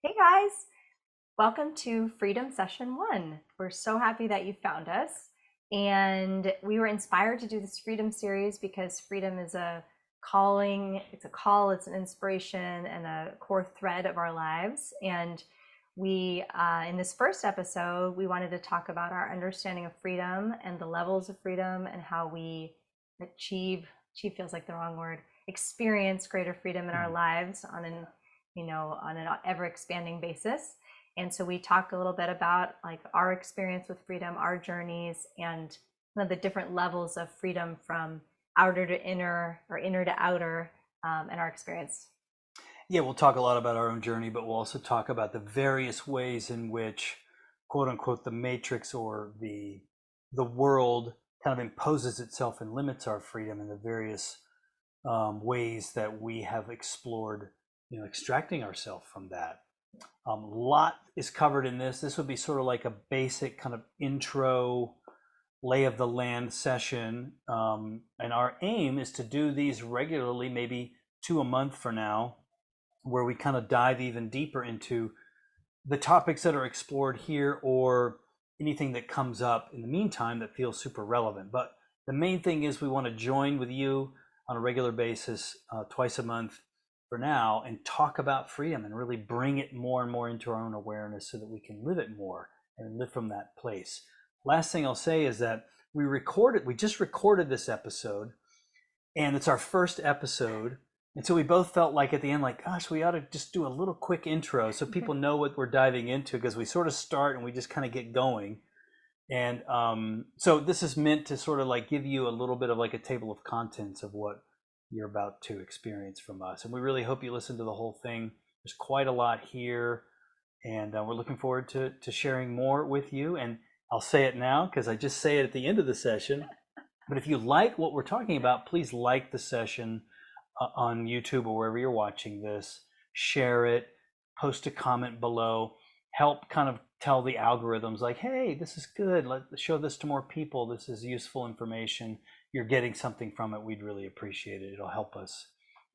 Hey guys, welcome to Freedom Session 1. We're so happy that you found us. And we were inspired to do this Freedom series because freedom is a calling, it's a call, it's an inspiration, and a core thread of our lives. And in this first episode, we wanted to talk about our understanding of freedom and the levels of freedom and how we achieve feels like the wrong word, experience greater freedom in our lives on an ever expanding basis. And so we talked a little bit about like our experience with freedom, our journeys, and one of the different levels of freedom from outer to inner or inner to outer, and our experience. Yeah, we'll talk a lot about our own journey, but we'll also talk about the various ways in which, quote unquote, the matrix or the world kind of imposes itself and limits our freedom in the various ways that we have explored, extracting ourselves from that. A lot is covered in this. This would be sort of like a basic kind of intro lay of the land session. And our aim is to do these regularly, maybe 2 a month for now, where we kind of dive even deeper into the topics that are explored here or anything that comes up in the meantime that feels super relevant. But the main thing is we want to join with you on a regular basis, twice a month for now, and talk about freedom and really bring it more and more into our own awareness so that we can live it more and live from that place. Last thing I'll say is that we just recorded this episode, and it's our first episode. And so we both felt like at the end, like, gosh, we ought to just do a little quick intro so people know what we're diving into, because we sort of start and we just kind of get going. And so this is meant to sort of like give you a little bit of like a table of contents of what you're about to experience from us. And we really hope you listen to the whole thing. There's quite a lot here, and we're looking forward to sharing more with you. And I'll say it now because I just say it at the end of the session. But if you like what we're talking about, please like the session on YouTube or wherever you're watching this. Share it, post a comment below, help kind of tell the algorithms like, hey, this is good, let's show this to more people, this is useful information, you're getting something from it. We'd really appreciate it. It'll help us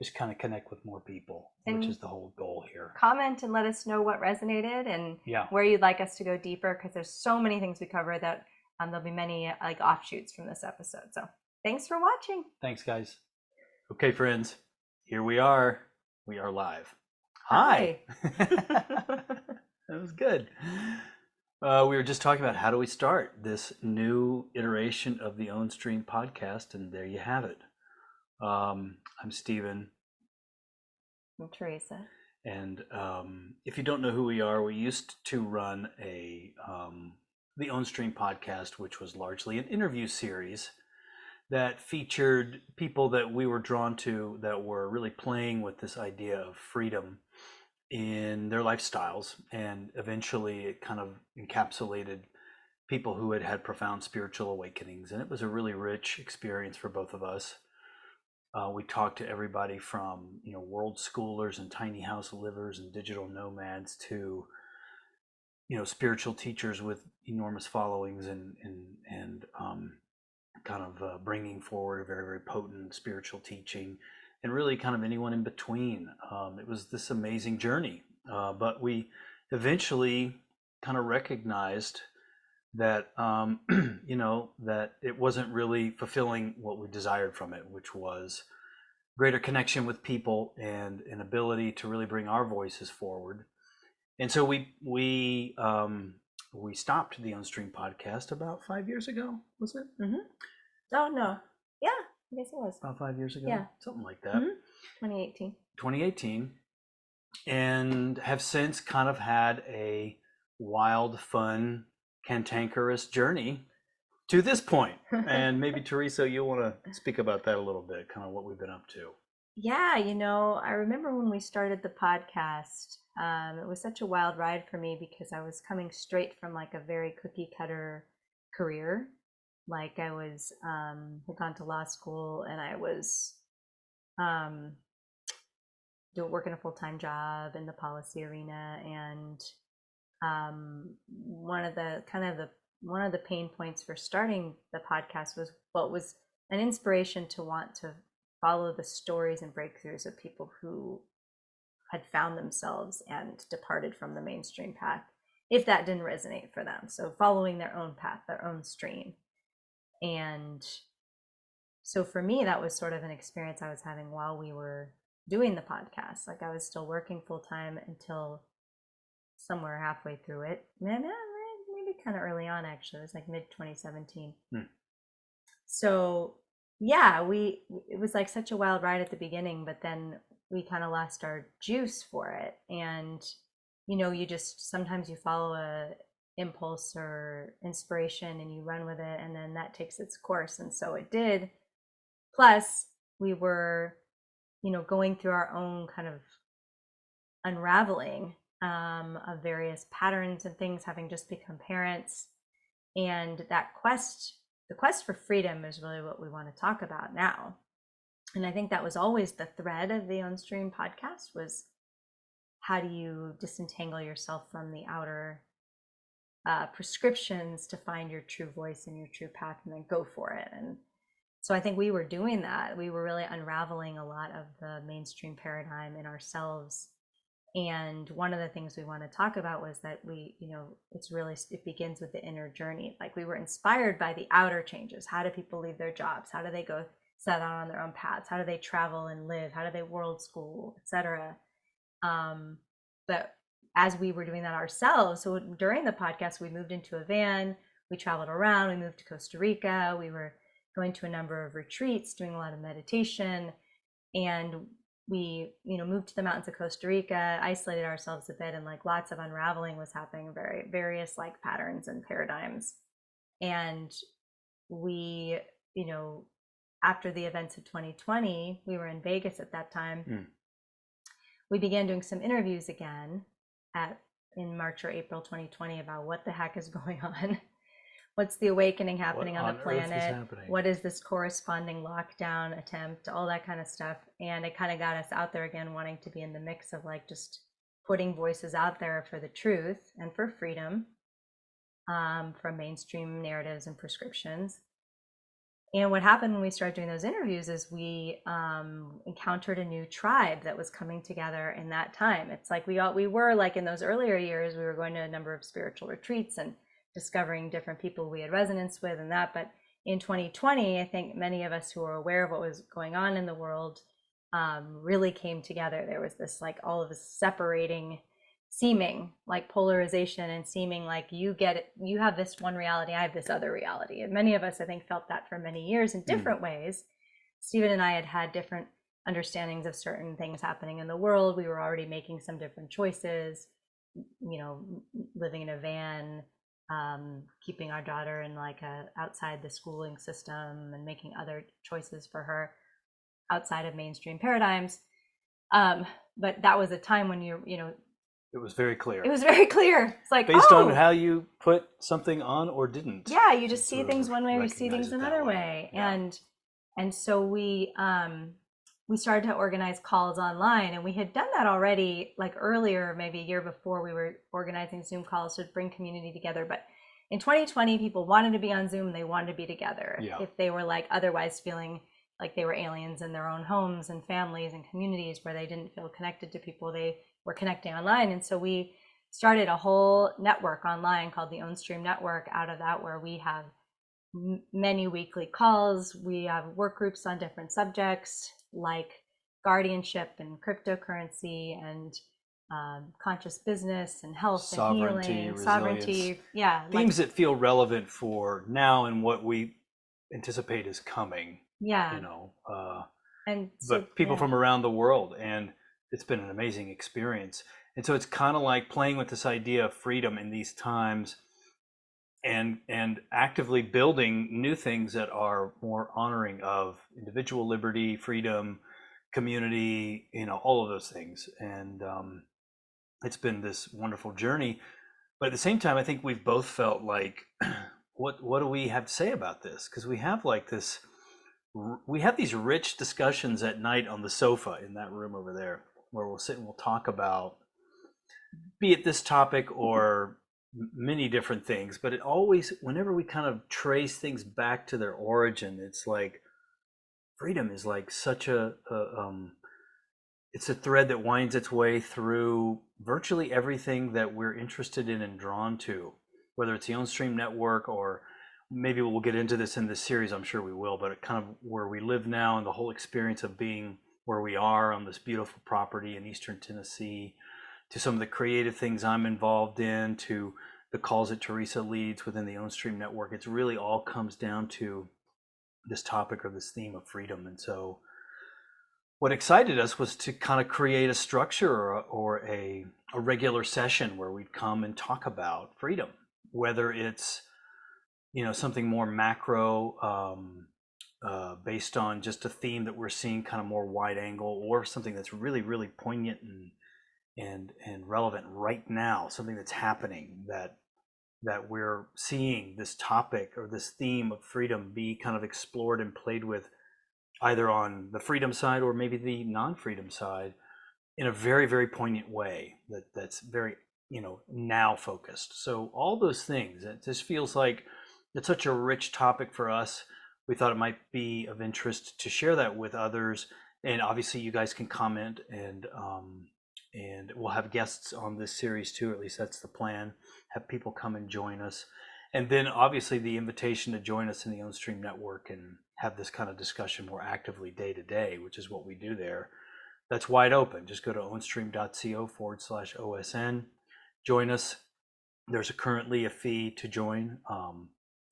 just kind of connect with more people, which is the whole goal here. Comment and let us know what resonated and where you'd like us to go deeper, because there's so many things we cover that there'll be many like offshoots from this episode. So thanks for watching. Thanks, guys. Okay, friends, here we are. We are live. Hi. That was good. We were just talking about how do we start this new iteration of the Ownstream podcast, and there you have it. I'm Stephen. I'm Teresa. And if you don't know who we are, we used to run the Ownstream podcast, which was largely an interview series that featured people that we were drawn to that were really playing with this idea of freedom in their lifestyles. And eventually it kind of encapsulated people who had had profound spiritual awakenings. And it was a really rich experience for both of us. We talked to everybody from, world schoolers and tiny house livers and digital nomads to, spiritual teachers with enormous followings and kind of bringing forward a very, very potent spiritual teaching, and really kind of anyone in between. It was this amazing journey, but we eventually kind of recognized that, that it wasn't really fulfilling what we desired from it, which was greater connection with people and an ability to really bring our voices forward. And so we stopped the Unstream podcast about 5 years ago, was it? Mm-hmm. Oh, no. Yeah, I guess it was. About 5 years ago? Yeah. Something like that. 2018. 2018. And have since kind of had a wild, fun, cantankerous journey to this point. And maybe, Teresa, you want to speak about that a little bit, kind of what we've been up to. Yeah, I remember when we started the podcast, it was such a wild ride for me because I was coming straight from like a very cookie cutter career. Like I was had gone to law school, and I was working a full-time job in the policy arena, and one of the pain points for starting the podcast was what was an inspiration to want to follow the stories and breakthroughs of people who had found themselves and departed from the mainstream path if that didn't resonate for them. So following their own path, their own stream. And so for me, that was sort of an experience I was having while we were doing the podcast. Like I was still working full time until somewhere halfway through it. Maybe kind of early on, actually. It was like mid 2017. So yeah, it was like such a wild ride at the beginning, but then we kind of lost our juice for it. And you just sometimes you follow a impulse or inspiration and you run with it, and then that takes its course. And so it did. Plus, we were, going through our own kind of unraveling of various patterns and things, having just become parents. And the quest for freedom is really what we want to talk about now. And I think that was always the thread of the Ownstream podcast, was how do you disentangle yourself from the outer prescriptions to find your true voice and your true path, and then go for it. And so I think we were doing that. We were really unraveling a lot of the mainstream paradigm in ourselves. And one of the things we want to talk about was that it begins with the inner journey. Like we were inspired by the outer changes. How do people leave their jobs? How do they go set out on their own paths? How do they travel and live? How do they world school, etc.? But as we were doing that ourselves, so during the podcast, we moved into a van, we traveled around, we moved to Costa Rica, we were going to a number of retreats, doing a lot of meditation, and we, moved to the mountains of Costa Rica, isolated ourselves a bit, and like lots of unraveling was happening, various like patterns and paradigms. And we, after the events of 2020, we were in Vegas at that time. We began doing some interviews again in March or April 2020 about what the heck is going on. What's the awakening happening on the planet? What is this corresponding lockdown attempt? All that kind of stuff. And it kind of got us out there again, wanting to be in the mix of like just putting voices out there for the truth and for freedom from mainstream narratives and prescriptions. And what happened when we started doing those interviews is we encountered a new tribe that was coming together in that time. It's like we were like in those earlier years, we were going to a number of spiritual retreats and discovering different people we had resonance with and that. But in 2020, I think many of us who were aware of what was going on in the world really came together. There was this like all of this separating, seeming like polarization, and seeming like you have this one reality, I have this other reality. And many of us, I think, felt that for many years in different ways. Stephen and I had different understandings of certain things happening in the world. We were already making some different choices, living in a van, keeping our daughter in like outside the schooling system, and making other choices for her outside of mainstream paradigms. But that was a time when it was very clear. It's like based on how you put something on or didn't. Yeah, you just see things one way, or you see things another way. Yeah. And so we started to organize calls online, and we had done that already like earlier, maybe a year before. We were organizing Zoom calls to bring community together. But in 2020, people wanted to be on Zoom, they wanted to be together. Yeah. If they were like otherwise feeling like they were aliens in their own homes and families and communities where they didn't feel connected to people, they were connecting online. And so we started a whole network online called the Ownstream Network out of that, where we have many weekly calls. We have work groups on different subjects like guardianship and cryptocurrency and conscious business and health and healing, sovereignty. Yeah. Themes that feel relevant for now and what we anticipate is coming. Yeah. But people from around the world, and it's been an amazing experience. And so it's kind of like playing with this idea of freedom in these times, and actively building new things that are more honoring of individual liberty, freedom, community, all of those things. And it's been this wonderful journey. But at the same time, I think we've both felt like, what do we have to say about this? Because we have these rich discussions at night on the sofa in that room over there, where we'll sit and we'll talk about, be it this topic or many different things, but it always, whenever we kind of trace things back to their origin, it's like freedom is like such it's a thread that winds its way through virtually everything that we're interested in and drawn to, whether it's the Ownstream network, or maybe we'll get into this in this series, I'm sure we will, but kind of where we live now and the whole experience of being where we are on this beautiful property in Eastern Tennessee, to some of the creative things I'm involved in, to the calls that Teresa leads within the Ownstream network. It's really all comes down to this topic or this theme of freedom. And so what excited us was to kind of create a structure or a regular session where we'd come and talk about freedom, whether it's, you know, something more macro, based on just a theme that we're seeing kind of more wide angle, or something that's really, really poignant and relevant right now, something that's happening that we're seeing this topic or this theme of freedom be kind of explored and played with, either on the freedom side or maybe the non-freedom side, in a very, very poignant way that's very, you know, now focused. So all those things, it just feels like it's such a rich topic for us. We thought it might be of interest to share that with others. And obviously you guys can comment, and we'll have guests on this series too, at least that's the plan, have people come and join us. And then obviously the invitation to join us in the Ownstream network and have this kind of discussion more actively day to day, which is what we do there. That's wide open. Just go to ownstream.co/OSN, join us. There's currently a fee to join.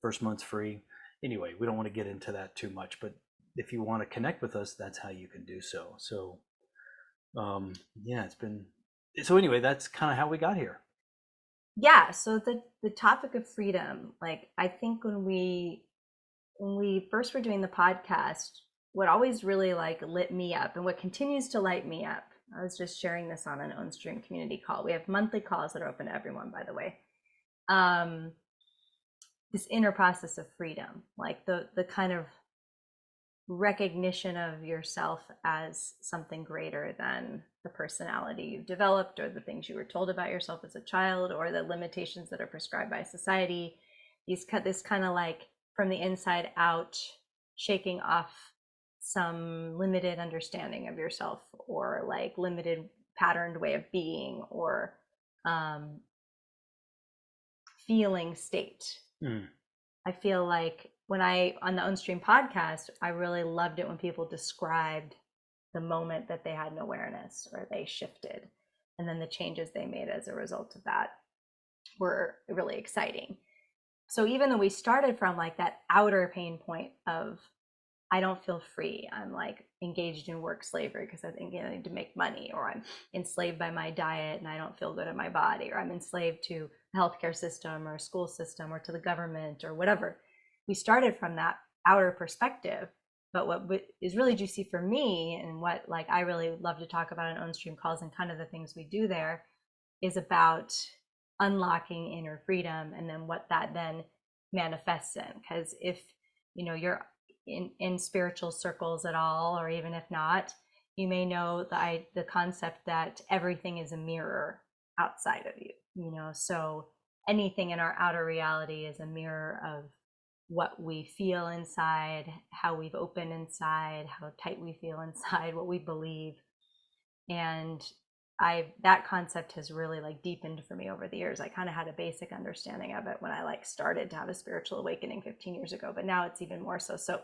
First month's free. Anyway, we don't want to get into that too much, but if you want to connect with us, that's how you can do so. So yeah, so anyway, that's kind of how we got here. Yeah, so the topic of freedom, like, I think when we first were doing the podcast, what always really like lit me up, and what continues to light me up, I was just sharing this on an Ownstream community call. We have monthly calls that are open to everyone, by the way. This inner process of freedom, like the kind of recognition of yourself as something greater than the personality you've developed, or the things you were told about yourself as a child, or the limitations that are prescribed by society. This kind of like from the inside out, shaking off some limited understanding of yourself, or like limited patterned way of being, or feeling state. I feel like when on the Unstream podcast, I really loved it when people described the moment that they had an awareness, or they shifted, and then the changes they made as a result of that were really exciting. So even though we started from like that outer pain point of, I don't feel free, I'm like engaged in work slavery because I think I need to make money, or I'm enslaved by my diet and I don't feel good in my body, or I'm enslaved to a healthcare system or a school system or to the government or whatever. We started from that outer perspective. But what is really juicy for me, and what like I really love to talk about in Ownstream calls and kind of the things we do there, is about unlocking inner freedom, and then what that then manifests in. Because if you know you're in spiritual circles at all, or even if not, you may know the concept that everything is a mirror outside of you, you know. So anything in our outer reality is a mirror of what we feel inside, how we've opened inside, how tight we feel inside, what we believe. And that concept has really like deepened for me over the years. I kind of had a basic understanding of it when I like started to have a spiritual awakening 15 years ago, but now it's even more so. So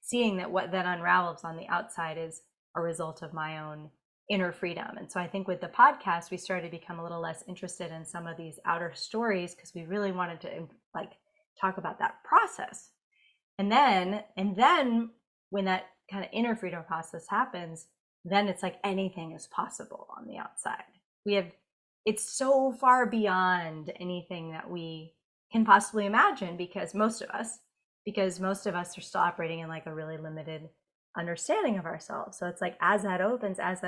seeing that what then unravels on the outside is a result of my own inner freedom. And so I think with the podcast, we started to become a little less interested in some of these outer stories, because we really wanted to like talk about that process. And then when that kind of inner freedom process happens, then it's like anything is possible on the outside. It's so far beyond anything that we can possibly imagine, because most of us are still operating in like a really limited understanding of ourselves. So it's like as that opens, as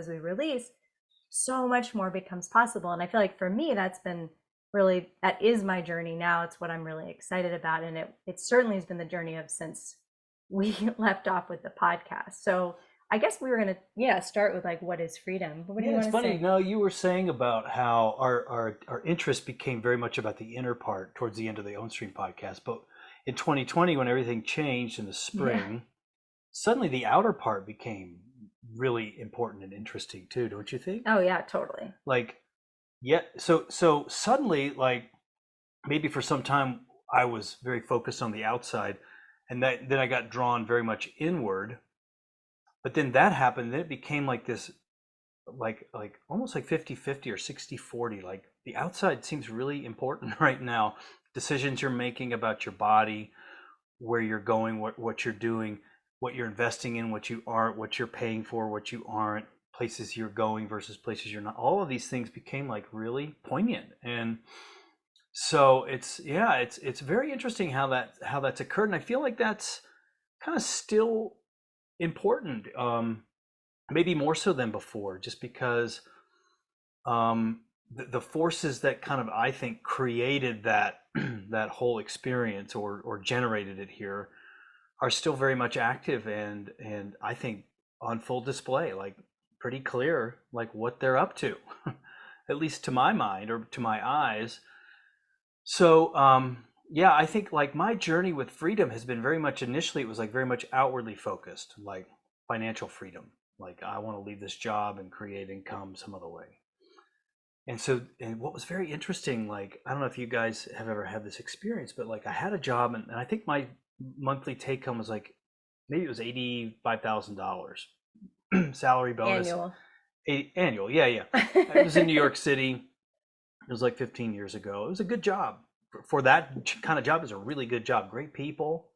we release, so much more becomes possible. And I feel like for me, that is my journey now. It's what I'm really excited about. And it certainly has been the journey of since we left off with the podcast. So I guess we were going to, start with like, what is freedom? But what do you want to say? It's funny. No, you were saying about how our interest became very much about the inner part towards the end of the Ownstream podcast. But in 2020, when everything changed in the spring, suddenly the outer part became really important and interesting too, don't you think? Oh yeah, totally. Like, yeah, so suddenly, like, maybe for some time I was very focused on the outside, and then I got drawn very much inward. But then that happened, then it became like this, like almost like 50-50 or 60-40. Like the outside seems really important right now. Decisions you're making about your body, where you're going, what you're doing, what you're investing in, what you aren't, what you're paying for, what you aren't, places you're going versus places you're not. All of these things became like really poignant. And so it's very interesting how that's occurred. And I feel like that's kind of still important, maybe more so than before, just because the forces that kind of, I think, created that that whole experience or generated it here are still very much active, and I think on full display, like pretty clear, like what they're up to, at least to my mind or to my eyes. So yeah, I think like my journey with freedom has been very much, initially it was like very much outwardly focused, like financial freedom. Like I want to leave this job and create income some other way. And so, and what was very interesting, like, I don't know if you guys have ever had this experience, but like I had a job, and I think my monthly take home was like, maybe it was $85,000 salary bonus. Annual. Annual. Yeah. Yeah. It was in New York City. It was like 15 years ago. It was a good job for that kind of job. It was a really good job. Great people.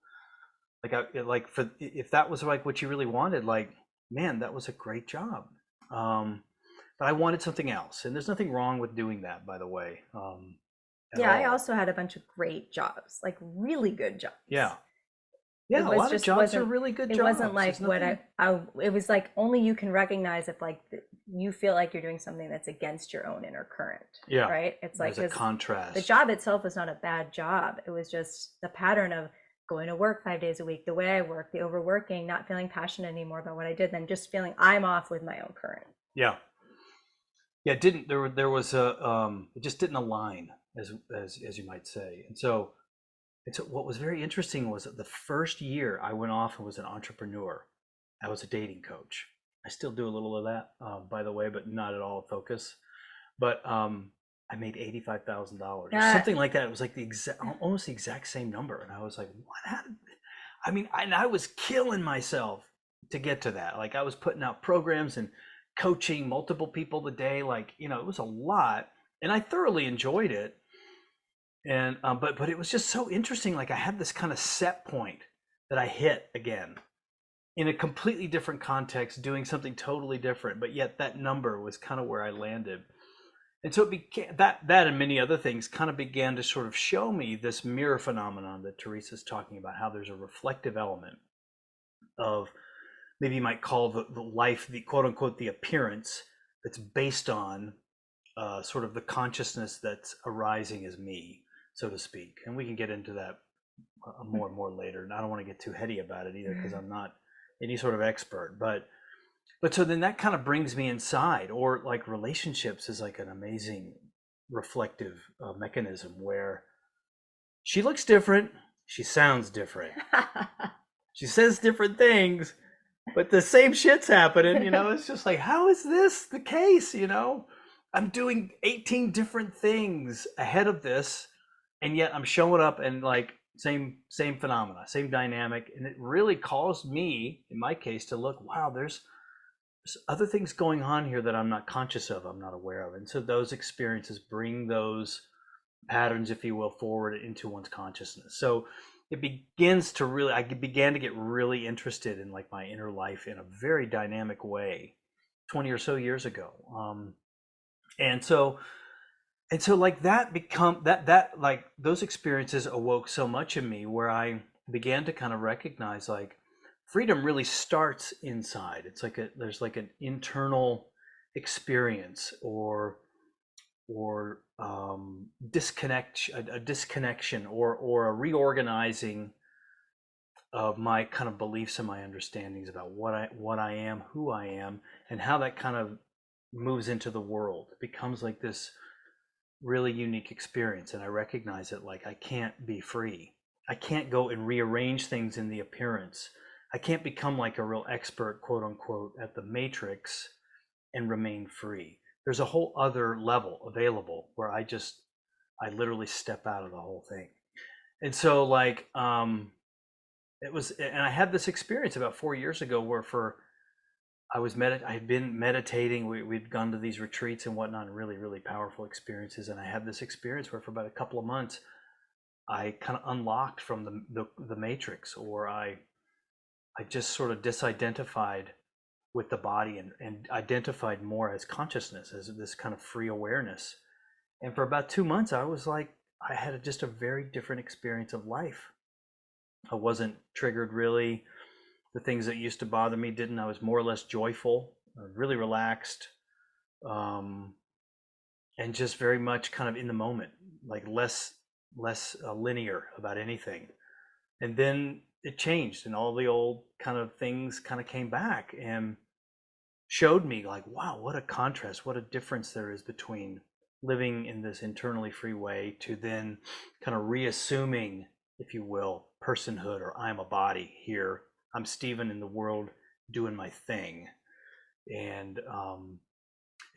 Like like for, if that was like what you really wanted, like, man, that was a great job. But I wanted something else, and there's nothing wrong with doing that, by the way, at Yeah, I all. also had a bunch of great jobs, like really good jobs. Yeah, It yeah, a was lot of just jobs are wasn't really good it jobs. wasn't like There's what nothing. I it was like only you can recognize if like you feel like you're doing something that's against your own inner current, Yeah, right? It's like there's a because the contrast. job itself was not a bad job. It was just the pattern of going to work 5 days a week, the way I work, the overworking, not feeling passionate anymore about what I did, then just feeling I'm off with my own current. Yeah, yeah. It didn't there was a it just didn't align, as you might say. And so what was very interesting was that the first year I went off and was an entrepreneur. I was a dating coach. I still do a little of that, by the way, but not at all a focus. But I made $85,000 or Uh, something like that. It was like the exact, almost the exact same number, and I was like, "What? I mean, and I was killing myself to get to that. Like I was putting out programs and coaching multiple people a day. Like, it was a lot, and I thoroughly enjoyed it. And but it was just so interesting. Like I had this kind of set point that I hit again in a completely different context, doing something totally different, but yet that number was kind of where I landed. And so it became that and many other things kind of began to sort of show me this mirror phenomenon that Teresa's talking about, how there's a reflective element of, maybe you might call the life, the quote unquote, the appearance that's based on sort of the consciousness that's arising as me, so to speak. And we can get into that more and more later. And I don't want to get too heady about it either, because I'm not any sort of expert. But so then that kind of brings me inside, or like relationships is like an amazing reflective mechanism where she looks different, she sounds different, she says different things, but the same shit's happening. It's just like, how is this the case? I'm doing 18 different things ahead of this, and yet I'm showing up and like same phenomena, same dynamic. And it really caused me, in my case, to look, wow, there's other things going on here that I'm not conscious of, I'm not aware of. And so those experiences bring those patterns, if you will, forward into one's consciousness. So it begins to really, I began to get really interested in like my inner life in a very dynamic way 20 or so years ago. And so like that like those experiences awoke so much in me, where I began to kind of recognize like freedom really starts inside. It's like there's like an internal experience, or a disconnection, or a reorganizing of my kind of beliefs and my understandings about what I am, who I am, and how that kind of moves into the world. It becomes like this really unique experience, and I recognize it, like I can't be free. I can't go and rearrange things in the appearance. I can't become like a real expert, quote unquote, at the matrix and remain free. There's a whole other level available where I literally step out of the whole thing. And so like, it was, and I had this experience about 4 years ago where I had been meditating. We'd gone to these retreats and whatnot, really, really powerful experiences. And I had this experience where for about a couple of months, I kind of unlocked from the matrix, or I just sort of disidentified with the body and identified more as consciousness, as this kind of free awareness. And for about 2 months, I was like, I had just a very different experience of life. I wasn't triggered really. The things that used to bother me didn't. I was more or less joyful, really relaxed, and just very much kind of in the moment, like less linear about anything. And then it changed, and all the old kind of things kind of came back and showed me like, wow, what a contrast, what a difference there is between living in this internally free way to then kind of reassuming, if you will, personhood, or I'm a body here. I'm Stephen in the world doing my thing. And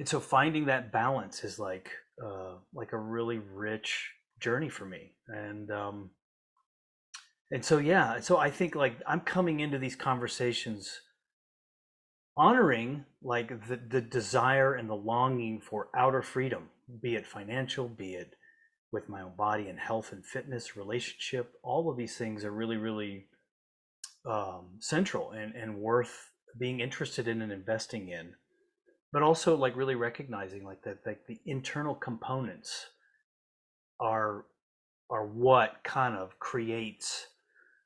so finding that balance is like a really rich journey for me. And so, yeah, so I think like I'm coming into these conversations honoring like the desire and the longing for outer freedom, be it financial, be it with my own body and health and fitness, relationship. All of these things are really, really central and worth being interested in and investing in. But also like really recognizing like that, like the internal components are what kind of creates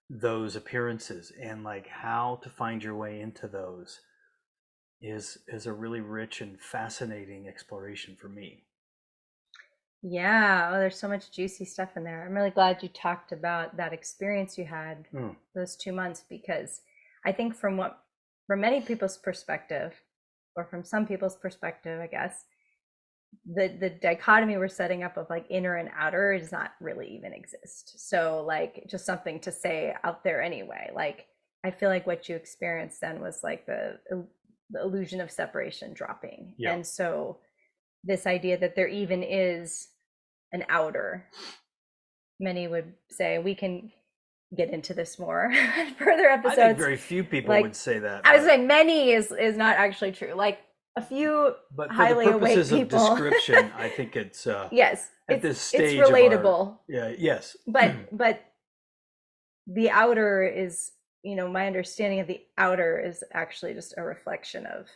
those appearances, and like how to find your way into those is a really rich and fascinating exploration for me. Yeah, oh, there's so much juicy stuff in there. I'm really glad you talked about that experience you had those 2 months, because I think from many people's perspective, or from some people's perspective, I guess, the dichotomy we're setting up of like inner and outer does not really even exist. So like just something to say out there anyway. Like I feel like what you experienced then was like the illusion of separation dropping. Yeah. And so this idea that there even is an outer, many would say, we can get into this more in further episodes. I think very few people like, would say that. I would say many is not actually true. Like a few but for highly the purposes awake people. of description, I think it's yes, at this stage it's relatable. Yes. But the outer is, my understanding of the outer is actually just a reflection of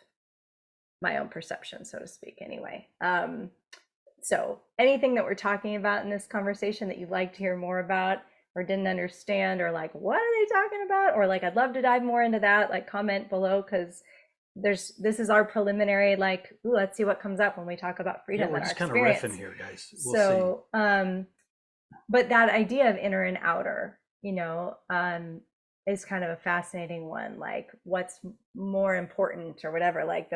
my own perception, so to speak, anyway. So anything that we're talking about in this conversation that you'd like to hear more about or didn't understand, or like, what are they talking about? Or like, I'd love to dive more into that, like comment below, because this is our preliminary, like, ooh, let's see what comes up when we talk about freedom. Yeah, we're just kind of riffing here, guys. We'll see. But that idea of inner and outer, is kind of a fascinating one. Like, what's more important or whatever. Like,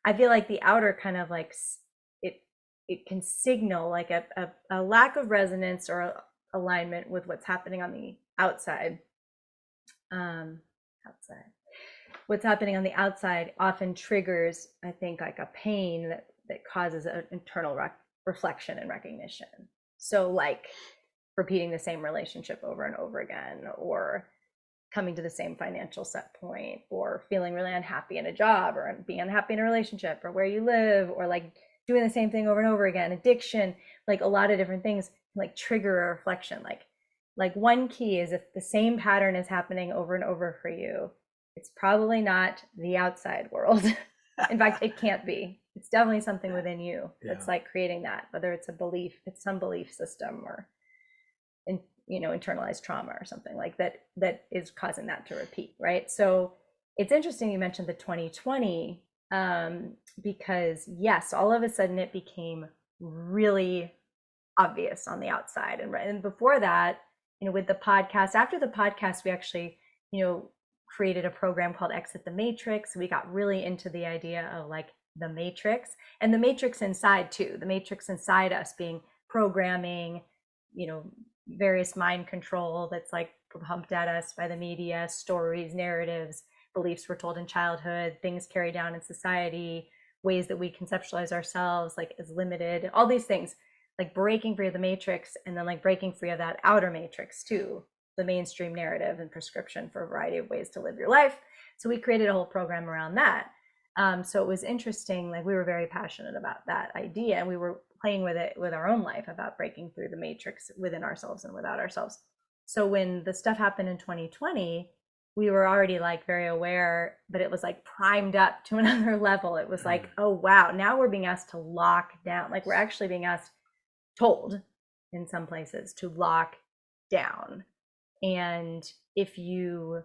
I feel like the outer kind of like it can signal like a lack of resonance or alignment with what's happening on the outside. What's happening on the outside often triggers, I think, like a pain that causes an internal reflection and recognition. So like repeating the same relationship over and over again, or coming to the same financial set point, or feeling really unhappy in a job, or being unhappy in a relationship, or where you live, or like doing the same thing over and over again, addiction, like a lot of different things like trigger a reflection. Like one key is, if the same pattern is happening over and over for you, it's probably not the outside world. In fact, it can't be. It's definitely something within you that's like creating that, whether it's a belief, it's some belief system, or internalized trauma or something like that is causing that to repeat, right? So it's interesting you mentioned the 2020, because yes, all of a sudden it became really obvious on the outside. And before that, with the podcast, after the podcast, we actually, created a program called Exit the Matrix. We got really into the idea of like the matrix, and the matrix inside too, the matrix inside us being programming, various mind control that's like pumped at us by the media, stories, narratives, beliefs we're told in childhood, things carried down in society, ways that we conceptualize ourselves like as limited, all these things, like breaking free of the matrix, and then like breaking free of that outer matrix too, the mainstream narrative and prescription for a variety of ways to live your life. So we created a whole program around that. So it was interesting, like we were very passionate about that idea, and we were playing with it with our own life about breaking through the matrix within ourselves and without ourselves. So when the stuff happened in 2020, we were already like very aware, but it was like primed up to another level. It was like, oh wow, now we're being asked to lock down. Like we're actually being asked, told in some places, to lock down. And if you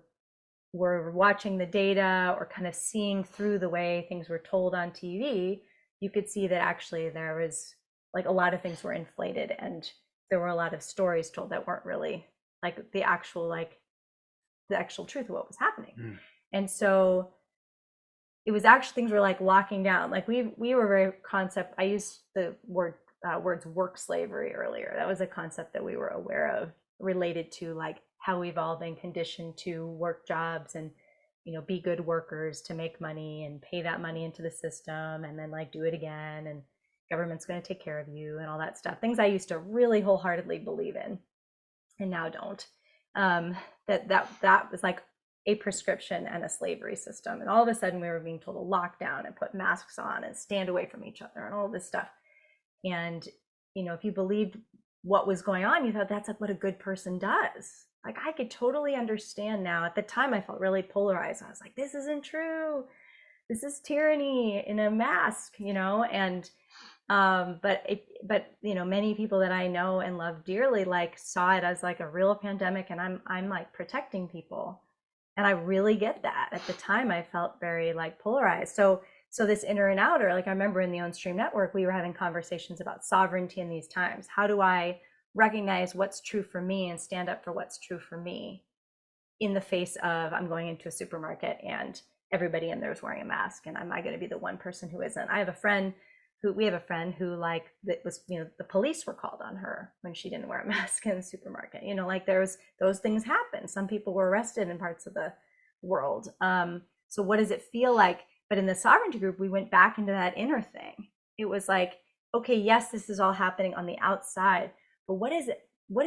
were watching the data or kind of seeing through the way things were told on TV, you could see that actually there was like a lot of things were inflated, and there were a lot of stories told that weren't really like the actual truth of what was happening. And so it was actually, things were like locking down. Like we were very concept. I used the words work slavery earlier. That was a concept that we were aware of, related to like how we've all been conditioned to work jobs and, you know, be good workers to make money and pay that money into the system and then like do it again, and government's going to take care of you and all that stuff. Things I used to really wholeheartedly believe in and now don't. That was like a prescription and a slavery system. And all of a sudden we were being told to lock down and put masks on and stand away from each other and all this stuff. And, you know, if you believed what was going on, you thought that's like what a good person does. Like I could totally understand now. At the time I felt really polarized. I was like, this isn't true. This is tyranny in a mask, you know? And but you know, many people that I know and love dearly like saw it as like a real pandemic, and I'm like protecting people. And I really get that. At the time I felt very like polarized. So this inner and outer, like I remember in the Ownstream network, we were having conversations about sovereignty in these times. How do I recognize what's true for me and stand up for what's true for me in the face of, I'm going into a supermarket and everybody in there is wearing a mask, and am I going to be the one person who isn't? We have a friend who like, that was, you know, the police were called on her when she didn't wear a mask in the supermarket. You know, like those things happen. Some people were arrested in parts of the world. So what does it feel like? But in the sovereignty group, we went back into that inner thing. It was like, okay, yes, this is all happening on the outside, but what does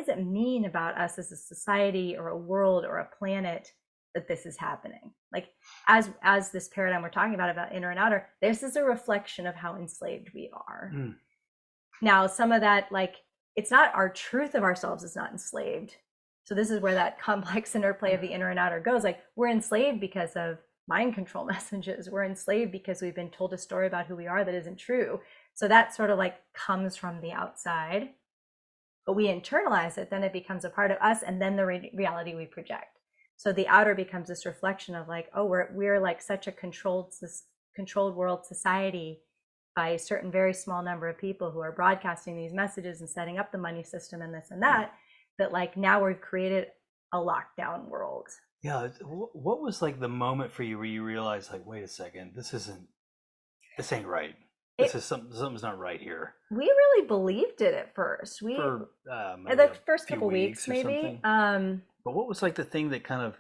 it mean about us as a society or a world or a planet that this is happening? Like as this paradigm we're talking about inner and outer, this is a reflection of how enslaved we are. Now, some of that, like, it's not our truth of ourselves is not enslaved. So this is where that complex interplay of the inner and outer goes. Like we're enslaved because of mind control messages. We're enslaved because we've been told a story about who we are that isn't true. So that sort of like comes from the outside, but we internalize it, then it becomes a part of us, and then the reality we project. So the outer becomes this reflection of like, oh, we're like such a controlled world society by a certain very small number of people who are broadcasting these messages and setting up the money system and this and that, that like now we've created a lockdown world. Yeah. What was like the moment for you where you realized like, wait a second, this ain't right. Something's not right here. We really believed it at first. For the first couple weeks maybe. But what was like the thing that kind of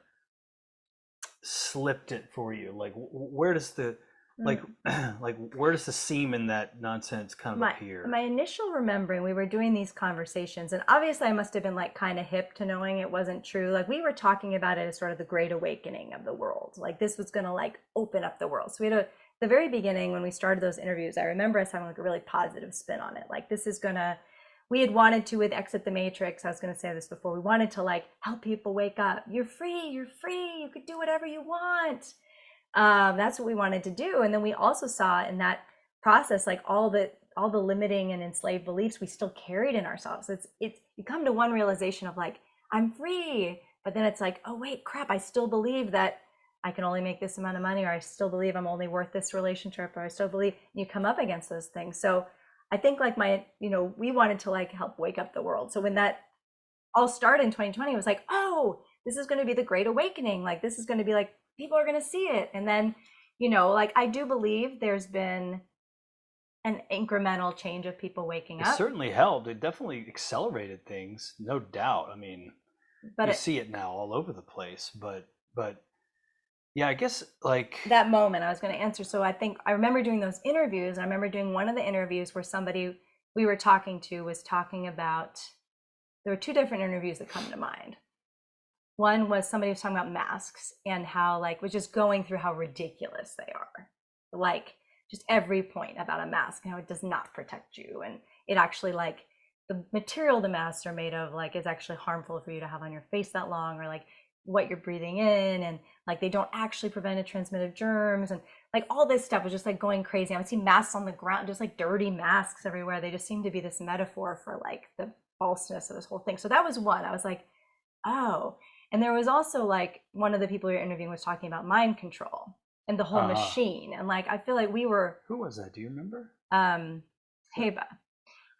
slipped it for you? Like where does the where does the seam in that nonsense kind of appear? My initial remembering, we were doing these conversations, and obviously I must have been like kind of hip to knowing it wasn't true. Like we were talking about it as sort of the great awakening of the world. Like this was going to like open up the world. So we had the very beginning when we started those interviews, I remember us having like a really positive spin on it. Like this is gonna, we had wanted to, with Exit the Matrix, I was going to say this before, we wanted to like help people wake up. You're free, you could do whatever you want. That's what we wanted to do. And then we also saw in that process, like all the limiting and enslaved beliefs we still carried in ourselves. You come to one realization of like, I'm free, but then it's like, oh wait, crap, I still believe that I can only make this amount of money, or I still believe I'm only worth this relationship, or I still believe, you come up against those things. So I think like we wanted to like help wake up the world. So when that all started in 2020, it was like, oh, this is going to be the great awakening. Like this is going to be like, people are going to see it. And then, like I do believe there's been an incremental change of people waking up. It certainly helped. It definitely accelerated things, no doubt. I mean, But you see it now all over the place. But yeah, I guess like that moment I was going to answer. So I think I remember doing those interviews. I remember doing one of the interviews where somebody we were talking to was talking about, there were two different interviews that come to mind. One was somebody was talking about masks and how like was just going through how ridiculous they are. Like just every point about a mask and how it does not protect you. And it actually like the material the masks are made of like is actually harmful for you to have on your face that long, or like what you're breathing in, and like they don't actually prevent a transmitted germs, and like all this stuff was just like going crazy. I would see masks on the ground, just like dirty masks everywhere. They just seem to be this metaphor for like the falseness of this whole thing. So that was one. I was like, oh. And there was also like one of the people you're interviewing was talking about mind control and the whole machine. And like I feel like we were, who was that? Do you remember? Heba.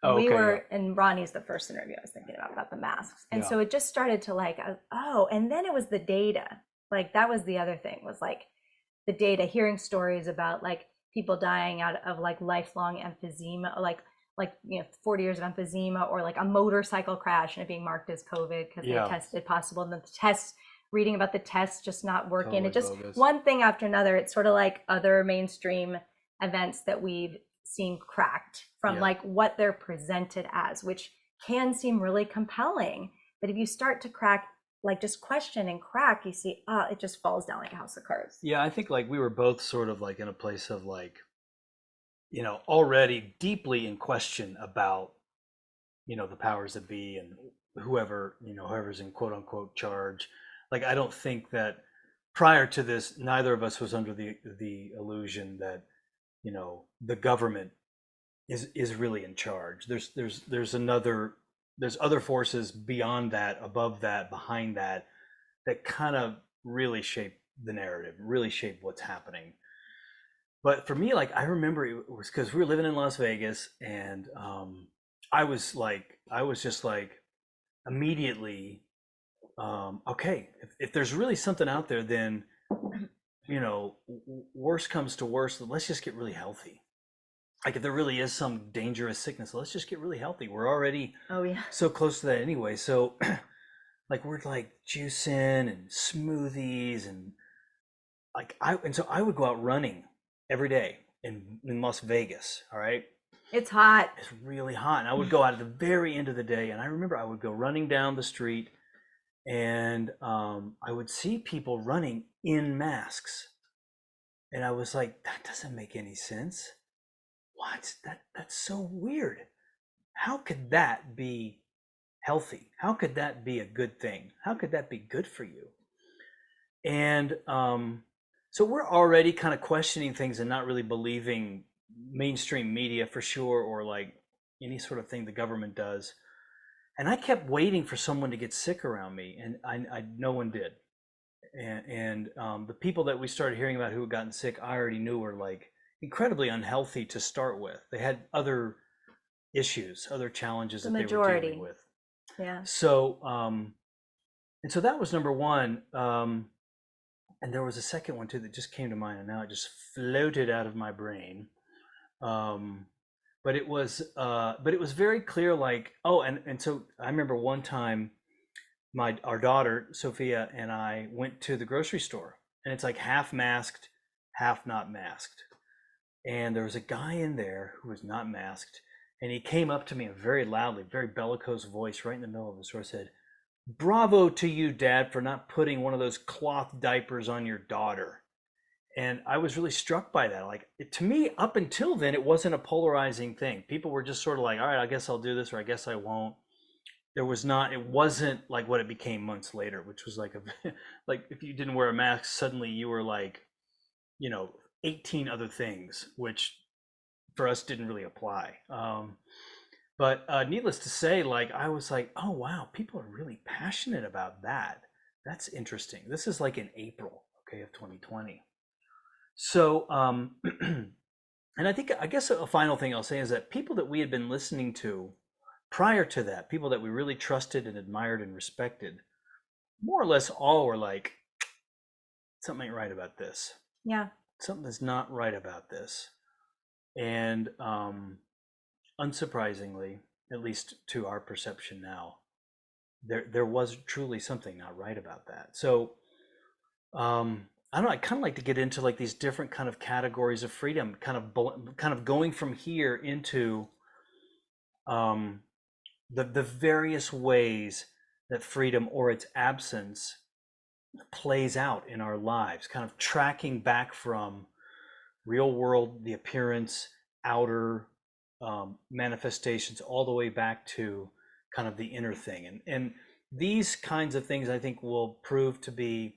Oh, We okay, were, and Ronnie's the first interview I was thinking about the masks. And so it just started to like, oh, and then it was the data. Like that was the other thing, was like the data, hearing stories about like people dying out of like lifelong emphysema, like 40 years of emphysema, or like a motorcycle crash and it being marked as COVID because they tested possible, and the test, reading about the tests just not working. Totally it just bogus. One thing after another. It's sort of like other mainstream events that we've seen cracked from like what they're presented as, which can seem really compelling. But if you start to crack, like just question and crack, you see, it just falls down like a house of cards. Yeah, I think like we were both sort of like in a place of like, already deeply in question about, the powers that be and whoever's in quote unquote charge. Like, I don't think that prior to this, neither of us was under the illusion that, the government is really in charge. There's other forces beyond that, above that, behind that, that kind of really shape the narrative, really shape what's happening. But for me, like I remember it was because we were living in Las Vegas, and I was just like immediately, okay, if there's really something out there, then worst comes to worst, let's just get really healthy. Like if there really is some dangerous sickness, let's just get really healthy. We're already so close to that anyway. So like we're like juicing and smoothies and so I would go out running every day in Las Vegas. All right. It's hot. It's really hot. And I would go out at the very end of the day. And I remember I would go running down the street, and I would see people running in masks. And I was like, that doesn't make any sense. What? That's so weird. How could that be healthy? How could that be a good thing? How could that be good for you? And so we're already kind of questioning things and not really believing mainstream media for sure, or like any sort of thing the government does. And I kept waiting for someone to get sick around me, and I no one did. And the people that we started hearing about who had gotten sick, I already knew were like incredibly unhealthy to start with. They had other issues, other challenges that they were dealing with. Yeah. So and so that was number one. And there was a second one too that just came to mind, and now it just floated out of my brain. But it was very clear, like, oh, and so I remember one time our daughter Sophia and I went to the grocery store, and it's like half masked, half not masked. And there was a guy in there who was not masked, and he came up to me in a very loudly, very bellicose voice right in the middle of the store, said, "Bravo to you, Dad, for not putting one of those cloth diapers on your daughter." And I was really struck by that. Like, to me, up until then, it wasn't a polarizing thing. People were just sort of like, all right, I guess I'll do this, or I guess I won't. It wasn't like what it became months later, which was like like if you didn't wear a mask, suddenly you were like, 18 other things, which for us didn't really apply. But needless to say, like I was like, oh wow, people are really passionate about that. That's interesting. This is like in April, okay, of 2020. So, and I guess a final thing I'll say is that people that we had been listening to prior to that, people that we really trusted and admired and respected, more or less all were like, something ain't right about this. Yeah. Something is not right about this. And unsurprisingly, at least to our perception now, there was truly something not right about that. So I don't know. I kind of like to get into like these different kind of categories of freedom, kind of going from here into um, the various ways that freedom or its absence plays out in our lives, kind of tracking back from real world, the appearance, outer manifestations, all the way back to kind of the inner thing. And these kinds of things I think will prove to be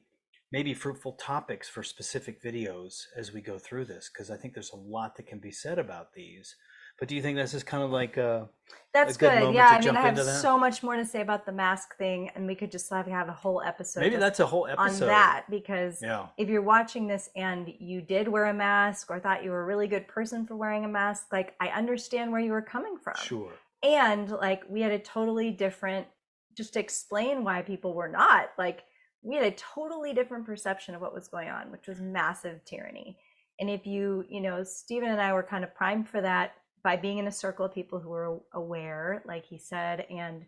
maybe fruitful topics for specific videos as we go through this, because I think there's a lot that can be said about these. But do you think this is kind of like a That's good good. moment Yeah, to I mean, jump I have into that? so much more to say about the mask thing, and we could just have a whole episode Maybe just that's a whole on episode. that, because Yeah. if you're watching this and you did wear a mask or thought you were a really good person for wearing a mask, like, I understand where you were coming from. Sure. And like, we had a totally different, just to explain why people were not, like, we had a totally different perception of what was going on, which was massive tyranny. And if you know, Stephen and I were kind of primed for that by being in a circle of people who were aware, like he said, and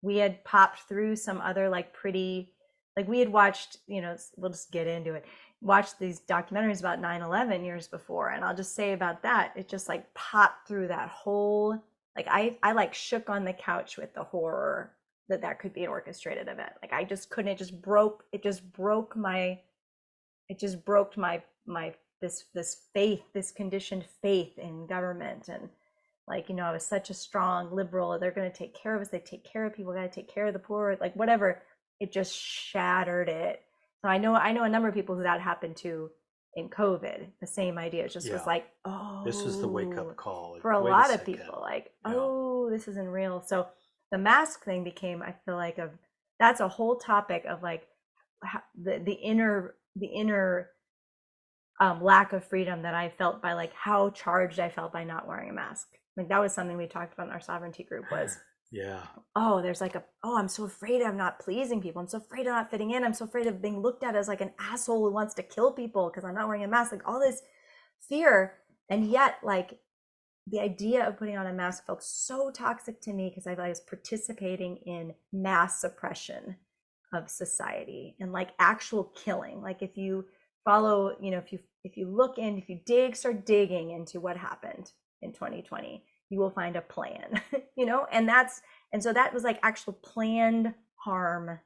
we had popped through some other like pretty, like, we had watched, you know, we'll just get into it, watched these documentaries about 9/11 years before, and I'll just say about that, it just like popped through that whole, like, I like shook on the couch with the horror that could be an orchestrated event. Like, I just couldn't, it just broke my this faith, this conditioned faith in government. And like, you know, I was such a strong liberal, they're going to take care of us, they take care of people, got to take care of the poor, like whatever. It just shattered it. So I know a number of people who that happened to in COVID. The same idea. It just was like, oh, this was the wake up call for a lot of people, like, oh, this isn't real. So the mask thing became, I feel like, that's a whole topic of like the inner lack of freedom that I felt by like how charged I felt by not wearing a mask. Like, that was something we talked about in our sovereignty group was, oh, there's like I'm so afraid I'm not pleasing people. I'm so afraid of not fitting in. I'm so afraid of being looked at as like an asshole who wants to kill people because I'm not wearing a mask. Like, all this fear. And yet, like, the idea of putting on a mask felt so toxic to me because I was participating in mass suppression of society and like actual killing. Like, if you follow, you know, if you look in, if you start digging into what happened in 2020, you will find a plan, you know, and so that was like actual planned harm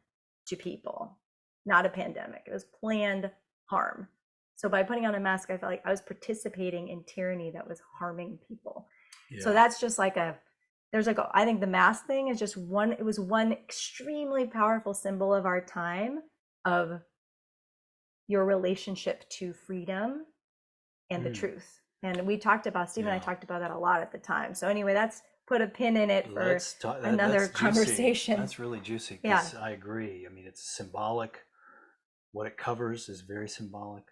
to people, not a pandemic. It was planned harm. So by putting on a mask, I felt like I was participating in tyranny that was harming people. Yeah. So that's just like I think the mask thing is just it was one extremely powerful symbol of our time, of your relationship to freedom and the truth. And we talked about, Steve and I talked about that a lot at the time. So anyway, that's put a pin in it for another conversation. That's really juicy. Yeah, I agree. I mean, it's symbolic. What it covers is very symbolic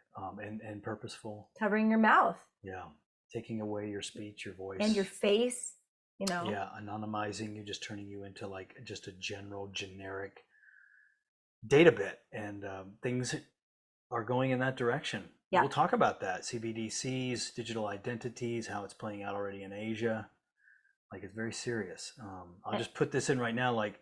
and purposeful. Covering your mouth. Yeah. Taking away your speech, your voice. And your face, you know. Yeah, anonymizing you, just turning you into like just a generic data bit. And things are going in that direction. Yeah. We'll talk about that. CBDCs, digital identities, how it's playing out already in Asia. Like, it's very serious. I'll just put this in right now, like,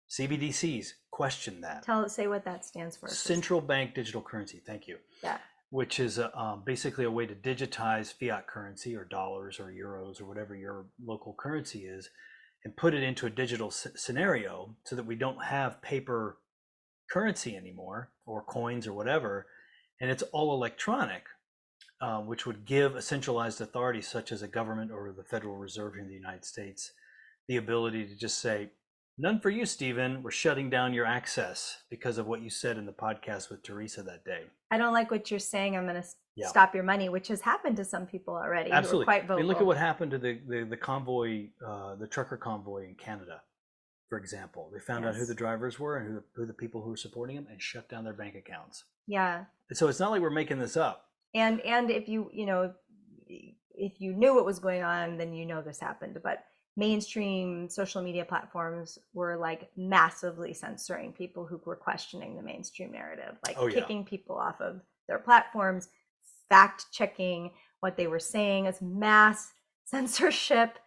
CBDCs, question that. Say what that stands for. Central bank digital currency, thank you. Yeah. Which is basically a way to digitize fiat currency or dollars or euros or whatever your local currency is, and put it into a digital scenario so that we don't have paper currency anymore, or coins or whatever, and it's all electronic, which would give a centralized authority such as a government or the Federal Reserve in the United States the ability to just say, none for you, Stephen. We're shutting down your access because of what you said in the podcast with Teresa that day. I don't like what you're saying. I'm going to stop your money, which has happened to some people already. Absolutely. Who were quite vocal. I mean, look at what happened to the convoy, the trucker convoy in Canada, for example. They found out who the drivers were and who the people who were supporting them, and shut down their bank accounts. Yeah. So it's not like we're making this up. And if you knew what was going on, then you know this happened. But mainstream social media platforms were like massively censoring people who were questioning the mainstream narrative, like kicking people off of their platforms, fact checking what they were saying as mass censorship,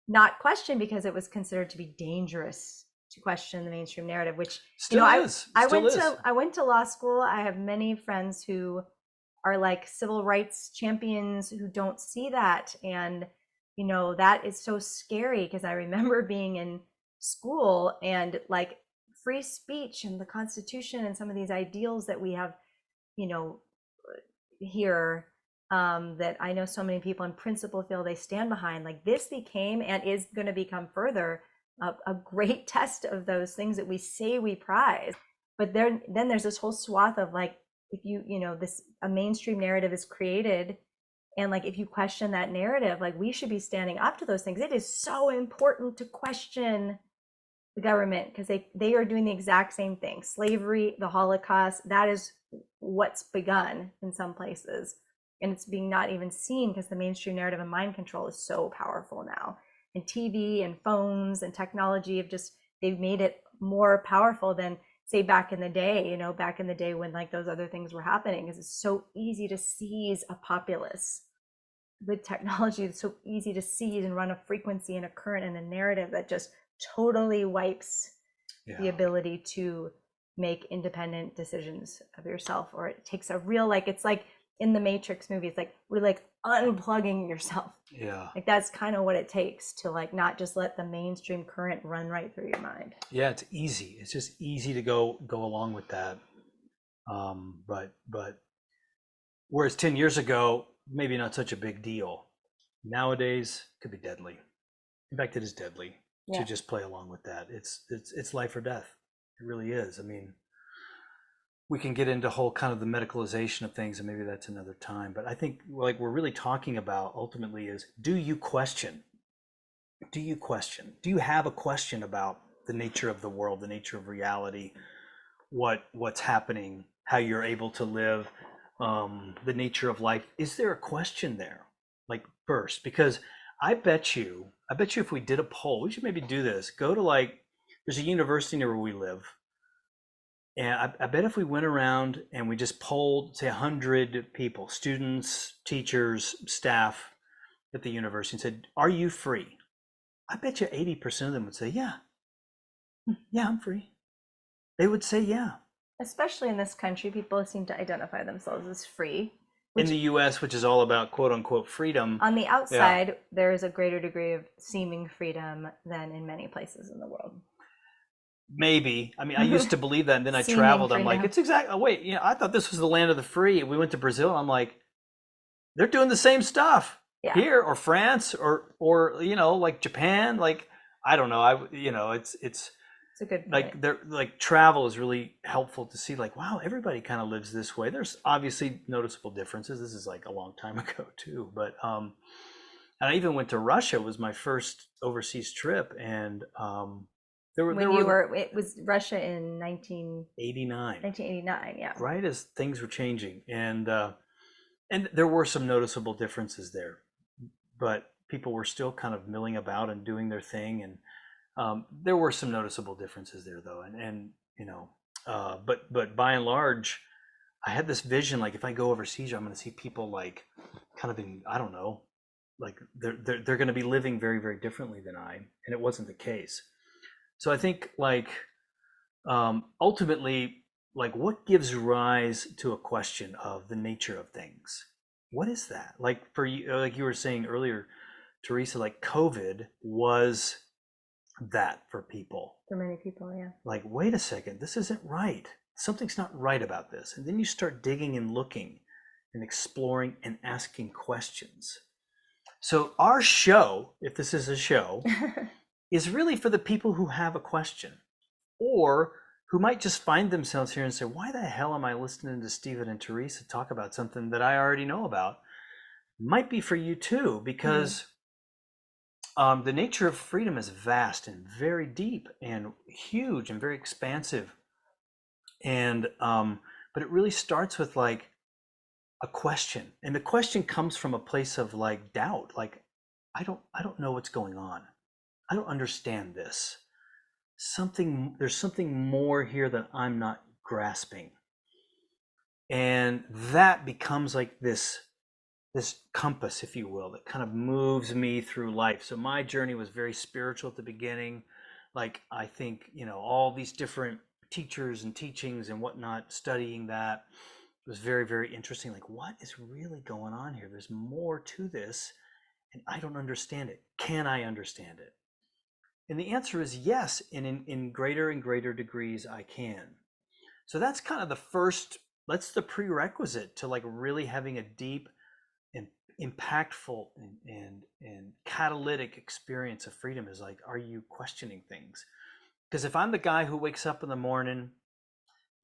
not questioned because it was considered to be dangerous to question the mainstream narrative, which Still is. I Still went is. to law school. I have many friends who are like civil rights champions who don't see that, and that is so scary, because I remember being in school and like free speech and the Constitution and some of these ideals that we have, here, that I know so many people in principle feel they stand behind. Like, this became and is going to become further a great test of those things that we say we prize. But then there's this whole swath of like, if a mainstream narrative is created, and like if you question that narrative, like we should be standing up to those things. It is so important to question the government, because they are doing the exact same thing. Slavery, the Holocaust, that is what's begun in some places, and it's being not even seen because the mainstream narrative and mind control is so powerful now. And TV and phones and technology they've made it more powerful than, say, back in the day, when like those other things were happening. Because it's so easy to seize a populace with technology. It's so easy to seize and run a frequency and a current and a narrative that just totally wipes the ability to make independent decisions of yourself. Or it takes a real, like, it's like in the Matrix movie, it's like we're like unplugging yourself. Like that's kind of what it takes to like not just let the mainstream current run right through your mind. It's easy. It's just easy to go along with that. But whereas 10 years ago, maybe not such a big deal. Nowadays, it could be deadly. In fact, it is deadly to just play along with that. It's life or death. It really is. I mean, we can get into whole kind of the medicalization of things, and maybe that's another time. But I think like we're really talking about ultimately is, do you question? Do you question? Do you have a question about the nature of the world, the nature of reality, what's happening, how you're able to live, the nature of life? Is there a question there? Like first, because I bet you if we did a poll, we should maybe do this. Go to like, there's a university near where we live. And I bet if we went around and we just polled, say, 100 people, students, teachers, staff at the university, and said, are you free? I bet you 80% of them would say, yeah, I'm free. They would say, yeah. Especially in this country, people seem to identify themselves as free. In the US, which is all about quote unquote freedom. On the outside, there is a greater degree of seeming freedom than in many places in the world. Maybe. I mean, I used to believe that, and then I Seeming traveled. freedom. I'm like, it's exactly. Oh, wait, I thought this was the land of the free. We went to Brazil. I'm like, they're doing the same stuff here, or France, or like Japan. Like, I don't know. It's a good point. Like they're like, travel is really helpful to see. Like, wow, everybody kind of lives this way. There's obviously noticeable differences. This is like a long time ago too, but and I even went to Russia. It was my first overseas trip, and it was Russia in 1989. 1989, yeah. Right as things were changing, and there were some noticeable differences there, but people were still kind of milling about and doing their thing, and there were some noticeable differences there, though, but by and large, I had this vision, like if I go overseas, I'm going to see people like kind of in, I don't know, like they're going to be living very, very differently than I, and it wasn't the case. So I think like ultimately, like what gives rise to a question of the nature of things? What is that? Like for you, like you were saying earlier, Teresa, like COVID was that for people. For many people, yeah. Like, wait a second, this isn't right. Something's not right about this. And then you start digging and looking and exploring and asking questions. So our show, if this is a show, is really for the people who have a question, or who might just find themselves here and say, why the hell am I listening to Stephen and Teresa talk about something that I already know about? Might be for you too, because the nature of freedom is vast and very deep and huge and very expansive. And but it really starts with like a question, and the question comes from a place of like doubt, like I don't know what's going on. I don't understand this. There's something more here that I'm not grasping. And that becomes like this compass, if you will, that kind of moves me through life. So my journey was very spiritual at the beginning. Like, I think, all these different teachers and teachings and whatnot, studying that was very, very interesting. Like, what is really going on here? There's more to this, and I don't understand it. Can I understand it? And the answer is yes, and in greater and greater degrees, I can. So that's kind of that's the prerequisite to like really having a deep and impactful and catalytic experience of freedom is like, are you questioning things? Because if I'm the guy who wakes up in the morning,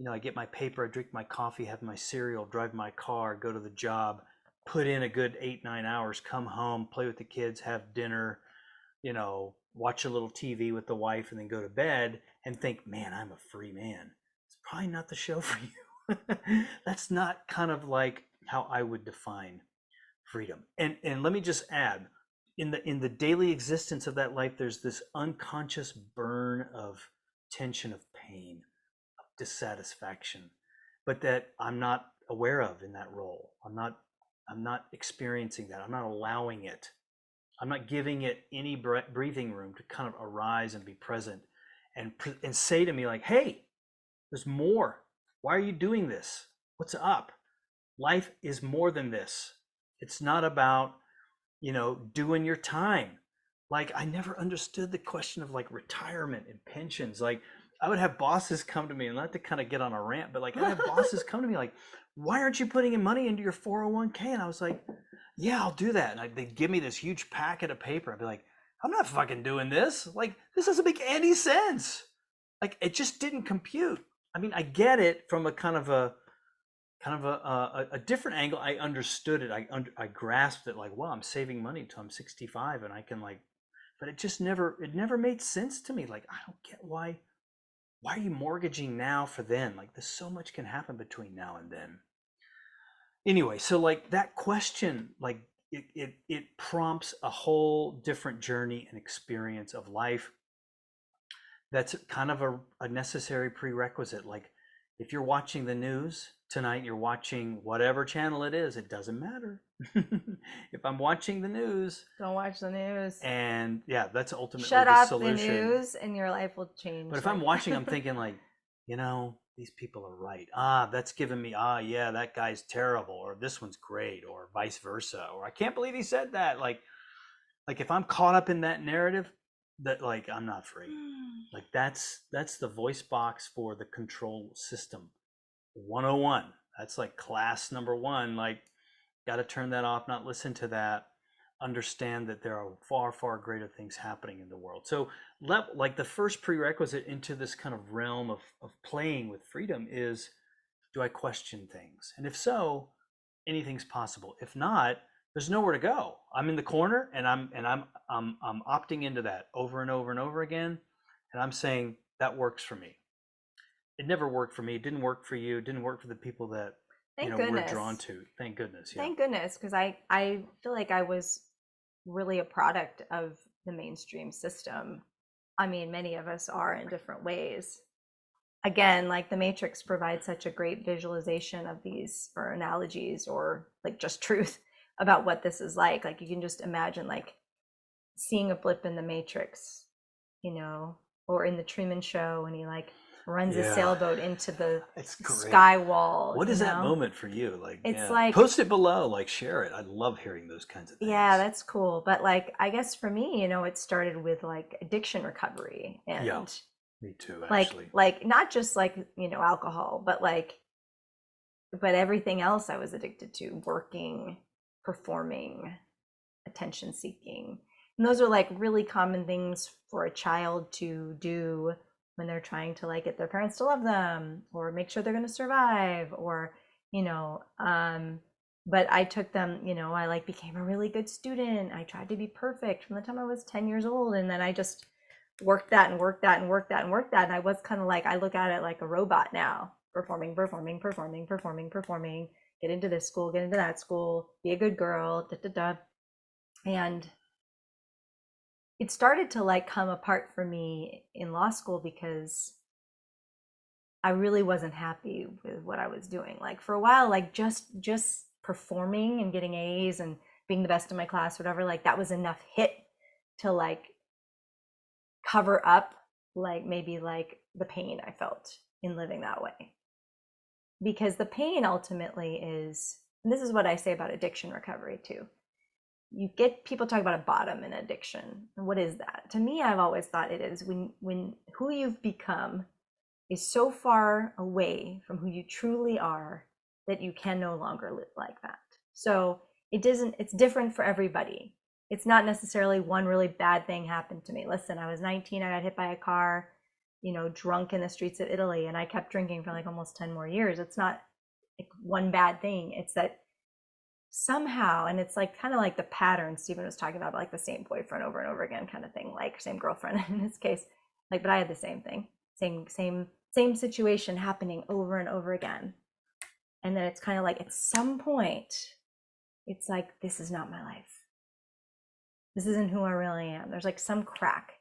I get my paper, I drink my coffee, have my cereal, drive my car, go to the job, put in a good 8-9 hours, come home, play with the kids, have dinner, watch a little TV with the wife, and then go to bed and think, man, I'm a free man. It's probably not the show for you. That's not kind of like how I would define freedom. And let me just add, in the daily existence of that life, there's this unconscious burn of tension, of pain, of dissatisfaction, but that I'm not aware of in that role. I'm not experiencing that. I'm not allowing it. I'm not giving it any breathing room to kind of arise and be present and say to me like, hey, there's more. Why are you doing this? What's up? Life is more than this. It's not about, doing your time. Like, I never understood the question of like retirement and pensions. Like, I would have bosses come to me, and not to kind of get on a rant, but like, I have bosses come to me like, why aren't you putting in money into your 401k? And I was like, yeah, I'll do that. And they'd give me this huge packet of paper. I'd be like, I'm not fucking doing this. Like, this doesn't make any sense. Like, it just didn't compute. I mean, I get it from a kind of a different angle. I understood it. I grasped it. Like, well, I'm saving money until I'm 65, and I can like, but it never made sense to me. Like, I don't get why are you mortgaging now for then? Like, there's so much can happen between now and then. Anyway, so like that question, like it prompts a whole different journey and experience of life. That's kind of a necessary prerequisite. Like, if you're watching the news tonight, you're watching whatever channel it is, it doesn't matter. If I'm watching the news, don't watch the news. And yeah, that's ultimately shut the off solution. the news and your life will change. But if I'm watching, I'm thinking like, these people are right. That's giving me, yeah, that guy's terrible, or this one's great, or vice versa, or I can't believe he said that. Like if I'm caught up in that narrative, that like I'm not free. Like that's the voice box for the control system 101. That's like class number 1. Like, got to turn that off, not listen to that, understand that there are far, far greater things happening in the world. So like the first prerequisite into this kind of realm of playing with freedom is, do I question things? And if so, anything's possible. If not, there's nowhere to go. I'm in the corner, and I'm opting into that over and over and over again. And I'm saying that works for me. It never worked for me. It didn't work for you. It didn't work for the people that we're drawn to. Thank goodness. Yeah. Thank goodness, because I feel like I was really a product of the mainstream system. I mean, many of us are in different ways. Again, like the Matrix provides such a great visualization of these, or analogies, or like just truth about what this is like. Like, you can just imagine like seeing a blip in the Matrix, or in the Truman Show when he like runs a sailboat into the sky wall. What is that moment for you? Like, it's like, post it below, like share it. I love hearing those kinds of things. Yeah, that's cool. But like, I guess for me, it started with like addiction recovery, and yeah, me too, actually. Like not just like, alcohol, but everything else I was addicted to: working, performing, attention seeking. And those are like really common things for a child to do when they're trying to like get their parents to love them, or make sure they're going to survive, or but I took them, I like became a really good student. I tried to be perfect from the time I was 10 years old, and then I just worked that and worked that and worked that and worked that, and I was kind of like, I look at it like a robot now: performing, get into this school, get into that school, be a good girl, and it started to like come apart for me in law school, because I really wasn't happy with what I was doing. Like, for a while, like just performing and getting A's and being the best in my class, whatever, like that was enough hit to like cover up like maybe like the pain I felt in living that way. Because the pain ultimately is, and this is what I say about addiction recovery too. You get people talk about a bottom in addiction. And what is that? To me, I've always thought it is when who you've become is so far away from who you truly are that you can no longer live like that. So it's different for everybody. It's not necessarily one really bad thing happened to me. Listen, I was 19, I got hit by a car, drunk in the streets of Italy, and I kept drinking for like almost 10 more years. It's not like one bad thing. It's that somehow, and it's like kind of like the pattern Stephen was talking about, like the same boyfriend over and over again kind of thing, like same girlfriend in this case, like, but I had the same thing, same situation happening over and over again. And then it's kind of like at some point, it's like, this is not my life. This isn't who I really am. There's like some crack.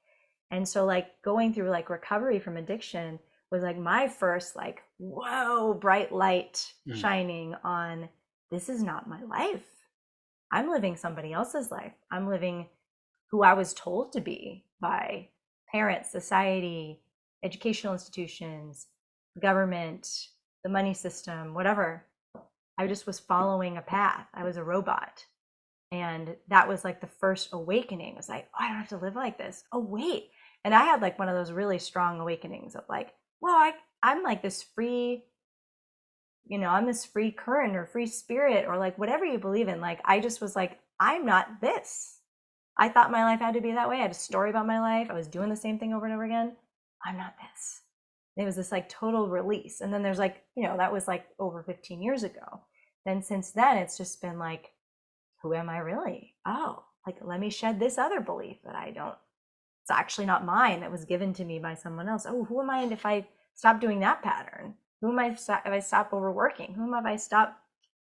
And so like going through like recovery from addiction was like my first like, whoa, bright light shining on, this is not my life. I'm living somebody else's life. I'm living who I was told to be by parents, society, educational institutions, government, the money system, whatever. I just was following a path. I was a robot. And that was like the first awakening. It was like, oh, I don't have to live like this. Oh, wait. And I had like one of those really strong awakenings of like, well, I'm like this free, I'm this free current or free spirit or like whatever you believe in. Like, I just was like, I'm not this. I thought my life had to be that way. I had a story about my life. I was doing the same thing over and over again. I'm not this. It was this like total release. And then there's like, that was like over 15 years ago. Then since then, it's just been like, who am I really? Oh, like, let me shed this other belief that it's actually not mine, that was given to me by someone else. Oh, who am I if I stop doing that pattern? Who am I if I stop overworking? Who am I if I stop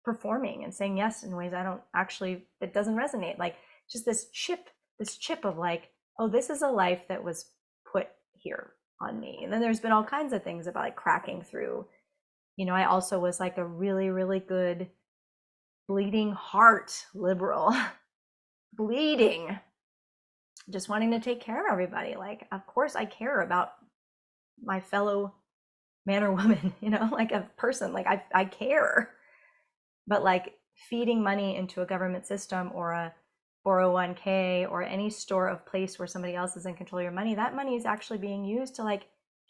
performing and saying yes in ways that doesn't resonate? Like just this chip of like, oh, this is a life that was put here on me. And then there's been all kinds of things about like cracking through. I also was like a really, really good bleeding heart liberal, bleeding, just wanting to take care of everybody. Like, of course I care about my fellow man or woman, like a person, like I care. But like feeding money into a government system or a 401k or any store of place where somebody else is in control of your money, that money is actually being used to like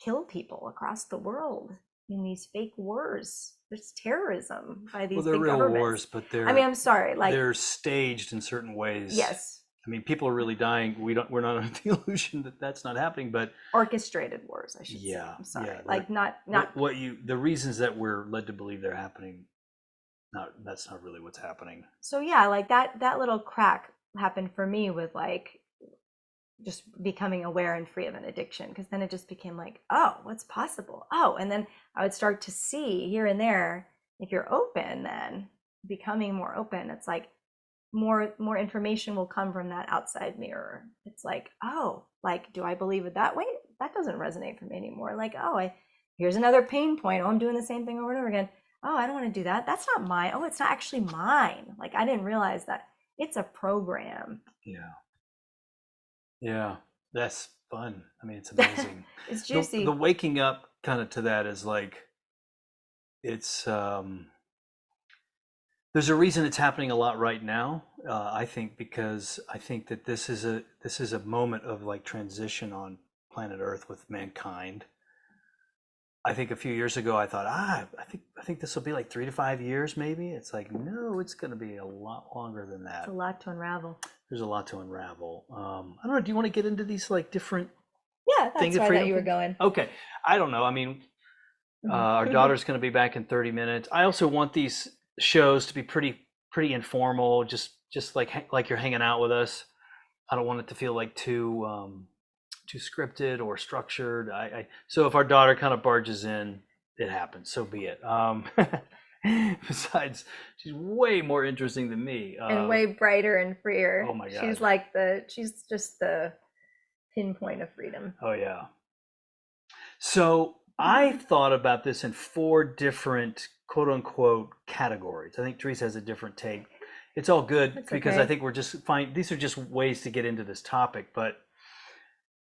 kill people across the world in these fake wars. There's terrorism by these big real governments. Wars, but I'm sorry, like they're staged in certain ways. Yes. I mean, people are really dying. We're not under the illusion that that's not happening, but orchestrated wars, I should say. I'm sorry, like not the reasons that we're led to believe they're happening. That's not really what's happening. So yeah, like that little crack happened for me with like just becoming aware and free of an addiction, because then it just became like, oh, what's possible? Oh, and then I would start to see here and there, if you're open, then becoming more open, it's like more information will come from that outside mirror. It's like, oh, like, do I believe it that way? That doesn't resonate for me anymore. Like, oh, here's another pain point. Oh, I'm doing the same thing over and over again. Oh, I don't want to do that. That's not mine. Oh, it's not actually mine. Like, I didn't realize that it's a program. Yeah, that's fun. I mean, it's amazing. It's juicy. The waking up kind of to that is like, it's there's a reason it's happening a lot right now. I think because I think that this is a moment of like transition on planet Earth with mankind. I think a few years ago I thought, I think this will be like 3 to 5 years maybe. It's like, no, it's going to be a lot longer than that. It's a lot to unravel. There's a lot to unravel. I don't know. Do you want to get into these like different? Yeah, that's where I thought you were going. Okay, I don't know. I mean, our daughter's going to be back in 30 minutes. I also want these shows to be pretty informal, just like you're hanging out with us. I don't want it to feel like too scripted or structured. So if our daughter kind of barges in, it happens. So be it. Besides, she's way more interesting than me, and way brighter and freer. Oh my God, she's just the pinpoint of freedom. Oh yeah. So I thought about this in 4 different quote unquote categories. I think Teresa has a different take. It's all good. That's because okay. I think we're just fine. These are just ways to get into this topic. But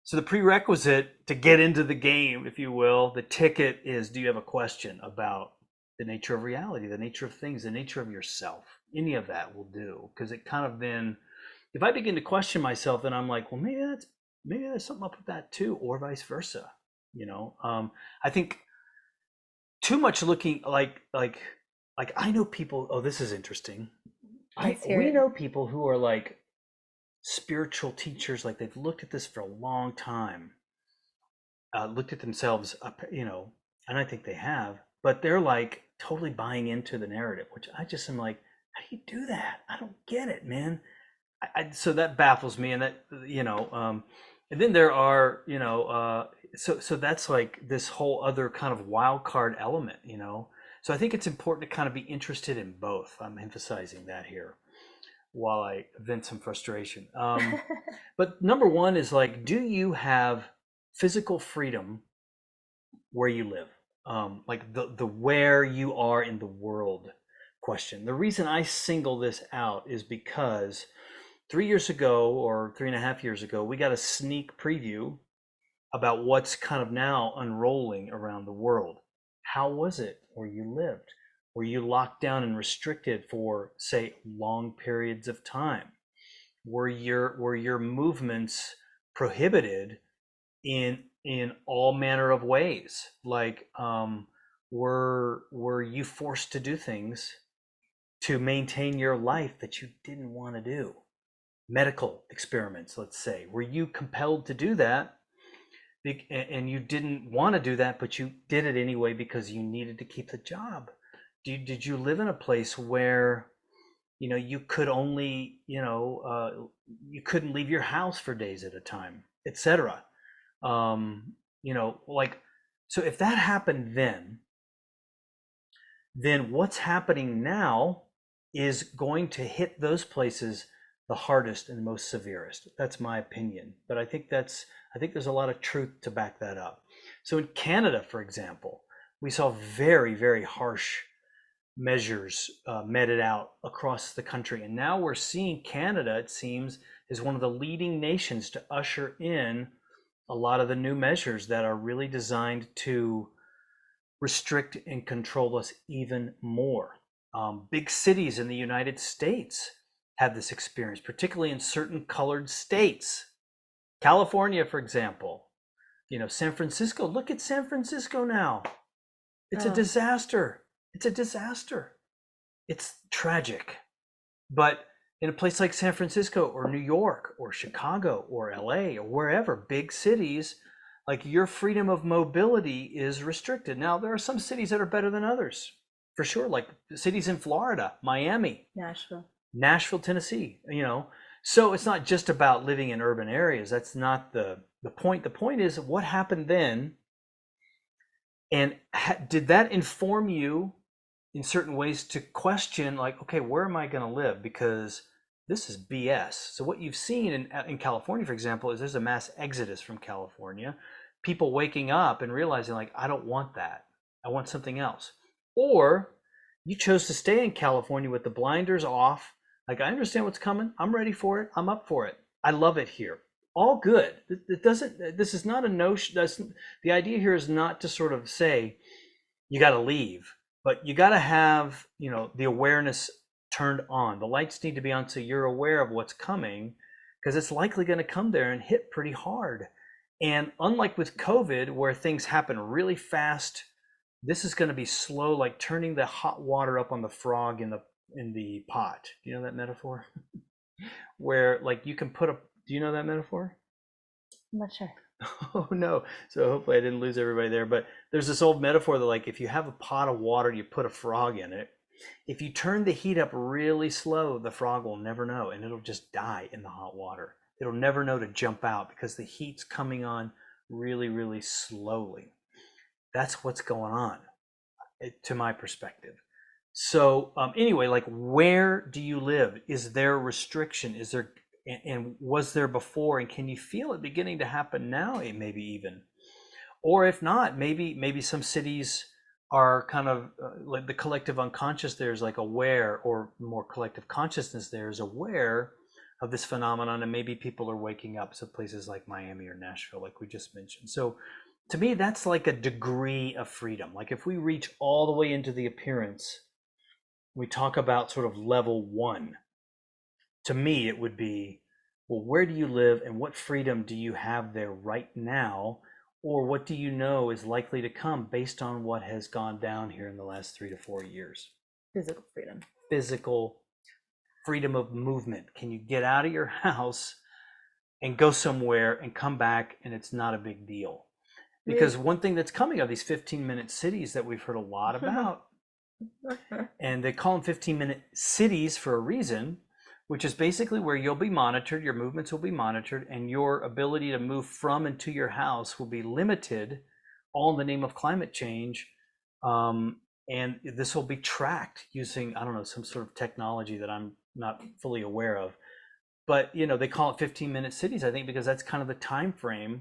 So the prerequisite to get into the game, if you will, the ticket is, do you have a question about the nature of reality, the nature of things, the nature of yourself? Any of that will do, because it kind of then, if I begin to question myself, then I'm like, well, maybe there's something up with that too, or vice versa. I think too much looking like I know people. Oh, this is interesting. Let's hear We it. know people who are like spiritual teachers, like they've looked at this for a long time, looked at themselves up, and I think they have, but they're like totally buying into the narrative, which I just am like, how do you do that? I don't get it, man. So that baffles me, and that and then there are so that's like this whole other kind of wild card element. So I think it's important to kind of be interested in both. I'm emphasizing that here while I vent some frustration. But number one is like, do you have physical freedom where you live? Like the where you are in the world question. The reason I single this out is because 3 years ago, or 3.5 years ago, we got a sneak preview about what's kind of now unrolling around the world. How was it where you lived? Were you locked down and restricted for, say, long periods of time? Were your movements prohibited in all manner of ways? Like, were you forced to do things to maintain your life that you didn't want to do? Medical experiments, let's say, were you compelled to do that, and you didn't want to do that, but you did it anyway because you needed to keep the job? Did you live in a place where you could only you couldn't leave your house for days at a time, etc.? Like, so if that happened then what's happening now is going to hit those places the hardest and most severest. That's my opinion, but I think there's a lot of truth to back that up. So in Canada, for example, we saw very, very harsh measures meted out across the country, and now we're seeing Canada, it seems, is one of the leading nations to usher in a lot of the new measures that are really designed to restrict and control us even more. Big cities in the United States have this experience, particularly in certain colored states. California, for example, San Francisco. Look at San Francisco now. It's a disaster. It's a disaster. It's tragic. But in a place like San Francisco or New York or Chicago or LA or wherever, big cities, like, your freedom of mobility is restricted. Now, there are some cities that are better than others, for sure, like cities in Florida, Miami, Nashville, Tennessee, So it's not just about living in urban areas. That's not the point. The point is, what happened then, and did that inform you in certain ways to question, like, okay, where am I going to live? Because this is BS. So what you've seen in California, for example, is there's a mass exodus from California. People waking up and realizing, like, I don't want that. I want something else. Or you chose to stay in California with the blinders off. Like, I understand what's coming. I'm ready for it. I'm up for it. I love it here. All good. This is not a notion. The idea here is not to sort of say you got to leave, but you got to have, the awareness turned on. The lights need to be on so you're aware of what's coming, because it's likely going to come there and hit pretty hard. And unlike with COVID, where things happen really fast, this is going to be slow, like turning the hot water up on the frog in the pot. Do you know that metaphor? Where, like, you can do you know that metaphor? I'm not sure. Oh no. So hopefully I didn't lose everybody there, but there's this old metaphor that, like, if you have a pot of water, you put a frog in it. If you turn the heat up really slow, the frog will never know, and it'll just die in the hot water. It'll never know to jump out because the heat's coming on really, really slowly. That's what's going on, to my perspective. So anyway, like, where do you live? Is there restriction? Is there, and was there before? And can you feel it beginning to happen now? Maybe even, or if not, maybe some cities are kind of like the collective unconscious there is like aware, or more collective consciousness there is aware of this phenomenon, and maybe people are waking up. So places like Miami or Nashville, like we just mentioned. So to me, that's like a degree of freedom. Like if we reach all the way into the appearance, we talk about sort of level one. To me, it would be, well, where do you live and what freedom do you have there right now? Or what do you know is likely to come based on what has gone down here in the last 3 to 4 years? Physical freedom. Physical freedom of movement. Can you get out of your house and go somewhere and come back and it's not a big deal? Because one thing that's coming of these 15-minute cities that we've heard a lot about, and they call them 15-minute cities for a reason, which is basically where you'll be monitored, your movements will be monitored, and your ability to move from and to your house will be limited, all in the name of climate change. And this will be tracked using, I don't know, some sort of technology that I'm not fully aware of. But, you know, they call it 15-minute cities, I think, because that's kind of the time frame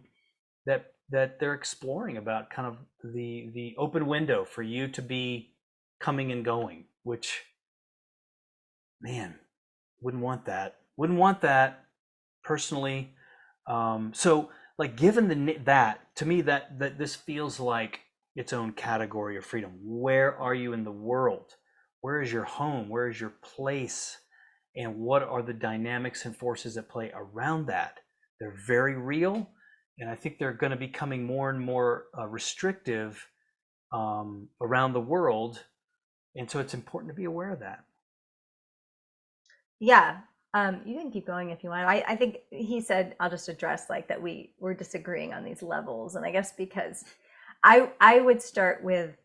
that they're exploring about, kind of the open window for you to be coming and going, which, man, wouldn't want that personally. So like, given that, to me, that this feels like its own category of freedom. Where are you in the world? Where is your home? Where is your place? And what are the dynamics and forces that play around that? They're very real, and I think they're going to be becoming more and more restrictive around the world. And so it's important to be aware of that. Yeah. You can keep going if you want. I think he said, I'll just address like that we're disagreeing on these levels. And I guess because I would start with,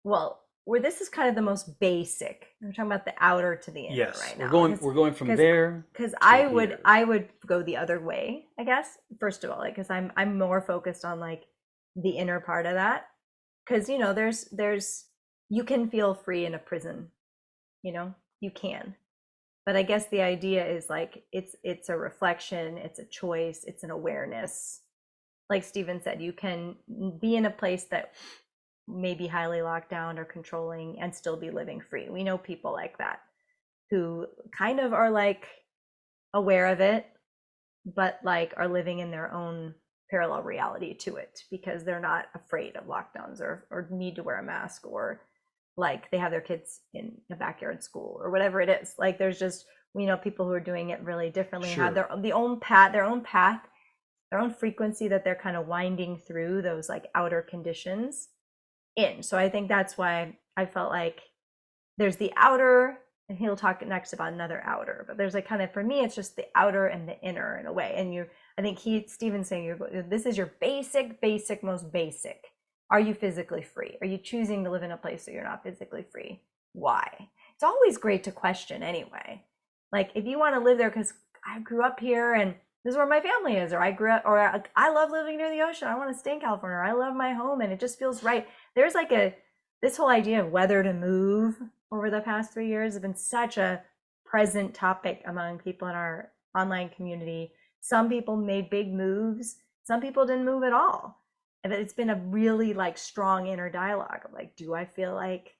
well, where this is kind of the most basic. I'm talking about the outer to the inner right now. We're going from there. Because I would go the other way, I guess. First of all, like, because I'm more focused on like the inner part of that. Because, you know, there's you can feel free in a prison, you know, you can. But I guess the idea is like it's a reflection, it's a choice, it's an awareness. Like Stephen said, you can be in a place that may be highly locked down or controlling and still be living free. We know people like that who kind of are like aware of it, but like are living in their own parallel reality to it because they're not afraid of lockdowns or need to wear a mask, or like they have their kids in a backyard school or whatever it is. Like there's just, we know people who are doing it really differently, Sure. have their own path, their own frequency that they're kind of winding through those like outer conditions in. So I think that's why I felt like there's the outer, and he'll talk next about another outer, but there's like kind of, for me, it's just the outer and the inner in a way. And I think Stephen's saying this is your basic, most basic. Are you physically free? Are you choosing to live in a place where you're not physically free? Why? It's always great to question anyway. Like if you want to live there because I grew up here and this is where my family is, or I love living near the ocean, I want to stay in California, or I love my home and it just feels right. There's like this whole idea of whether to move over the past 3 years has been such a present topic among people in our online community. Some people made big moves, some people didn't move at all. And it's been a really like strong inner dialogue of like, do I feel like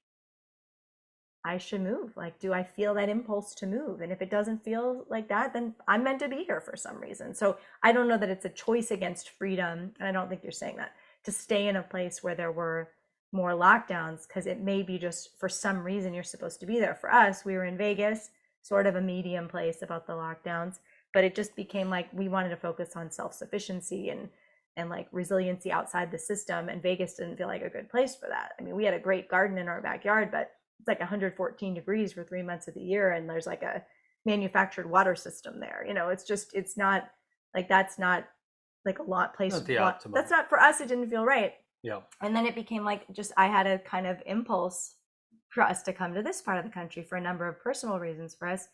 I should move? Like, do I feel that impulse to move? And if it doesn't feel like that, then I'm meant to be here for some reason. So I don't know that it's a choice against freedom. And I don't think you're saying that, to stay in a place where there were more lockdowns, because it may be just for some reason you're supposed to be there. For us, we were in Vegas, sort of a medium place about the lockdowns, but it just became like we wanted to focus on self-sufficiency and like resiliency outside the system, and Vegas didn't feel like a good place for that. I mean, we had a great garden in our backyard, but it's like 114 degrees for 3 months of the year, and there's like a manufactured water system there. You know, it's not like, that's not like a lot place. Not the optimum. That's not for us. It didn't feel right. Yeah. And then it became like, just I had a kind of impulse for us to come to this part of the country for a number of personal reasons for us,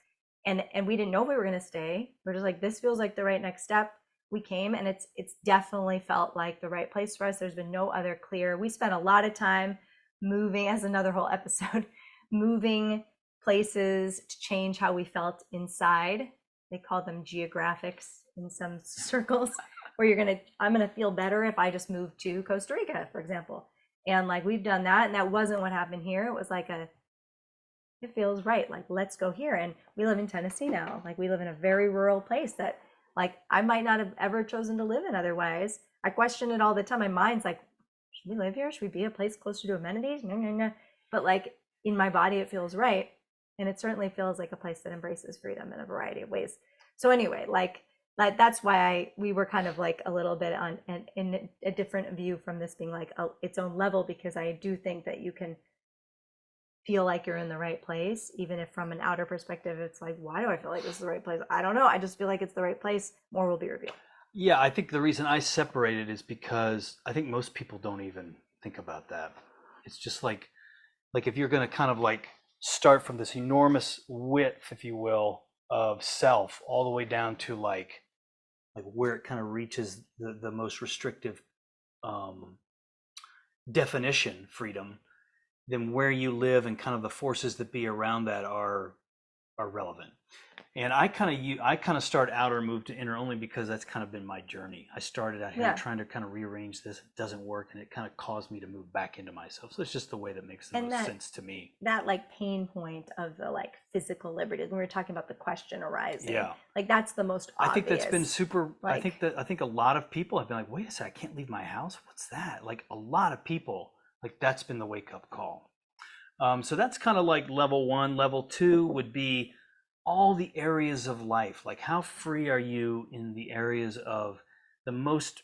and we didn't know if we were going to stay. We're just like, this feels like the right next step. We came, and it's definitely felt like the right place for us. There's been no other clear. We spent a lot of time moving, as another whole episode, moving places to change how we felt inside. They call them geographics in some circles, where I'm gonna feel better if I just move to Costa Rica, for example. And like we've done that, and that wasn't what happened here. It was like it feels right. Like, let's go here. And we live in Tennessee now. Like, we live in a very rural place that, like, I might not have ever chosen to live in otherwise. I question it all the time. My mind's like, should we live here? Should we be a place closer to amenities? No, no, no. But like in my body, it feels right. And it certainly feels like a place that embraces freedom in a variety of ways. So anyway, like that's why we were kind of like a little bit on in a different view from this being like its own level, because I do think that you can feel like you're in the right place, even if from an outer perspective, it's like, why do I feel like this is the right place? I don't know. I just feel like it's the right place. More will be revealed. Yeah, I think the reason I separated is because I think most people don't even think about that. It's just like if you're going to kind of like start from this enormous width, if you will, of self all the way down to like where it kind of reaches the most restrictive definition, freedom, then where you live and kind of the forces that be around that are relevant. And I kind of start outer and move to inner only because that's kind of been my journey. I started out here Yeah. trying to kind of rearrange this. It doesn't work, and it kind of caused me to move back into myself. So it's just the way that makes the And most sense to me. that like pain point of the like physical liberty, when we were talking about the question arising, Yeah. like that's the most obvious. I think that's been super. Like, I think a lot of people have been like, wait a second, I can't leave my house. What's that? Like a lot of people, like that's been the wake up call. So that's kind of like level one. Level two would be all the areas of life. Like how free are you in the areas of the most,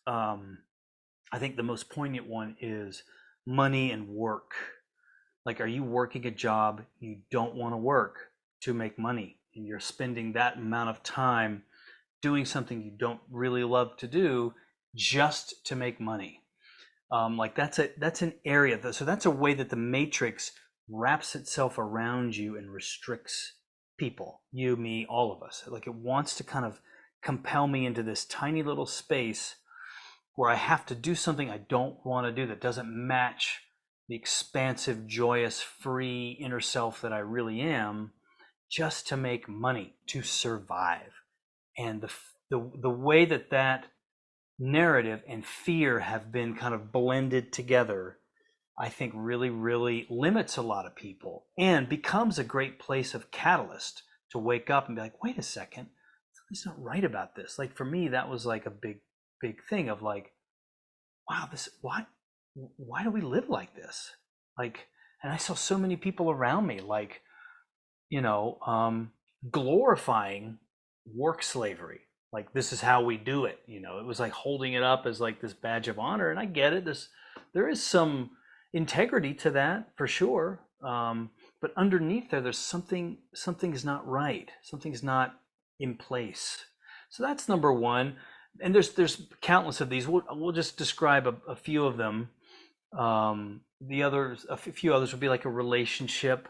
I think the most poignant one is money and work. Like, are you working a job you don't want to work to make money? And you're spending that amount of time doing something you don't really love to do just to make money. Like that's an area. So that's a way that the matrix wraps itself around you and restricts people, you, me, all of us. Like it wants to kind of compel me into this tiny little space where I have to do something I don't want to do, that doesn't match the expansive, joyous, free inner self that I really am, just to make money, to survive. And the way that narrative and fear have been kind of blended together, I think really, really limits a lot of people and becomes a great place of catalyst to wake up and be like, wait a second, something's not right about this. Like for me, that was like a big thing of like, wow, this, why do we live like this? Like, and I saw so many people around me, like, glorifying work slavery. Like this is how we do it. It was like holding it up as like this badge of honor. And I get it. There is some integrity to that for sure. But underneath there's something's not right. Something's not in place. So that's number one. And there's countless of these. We'll just describe a few of them. A few others would be like a relationship.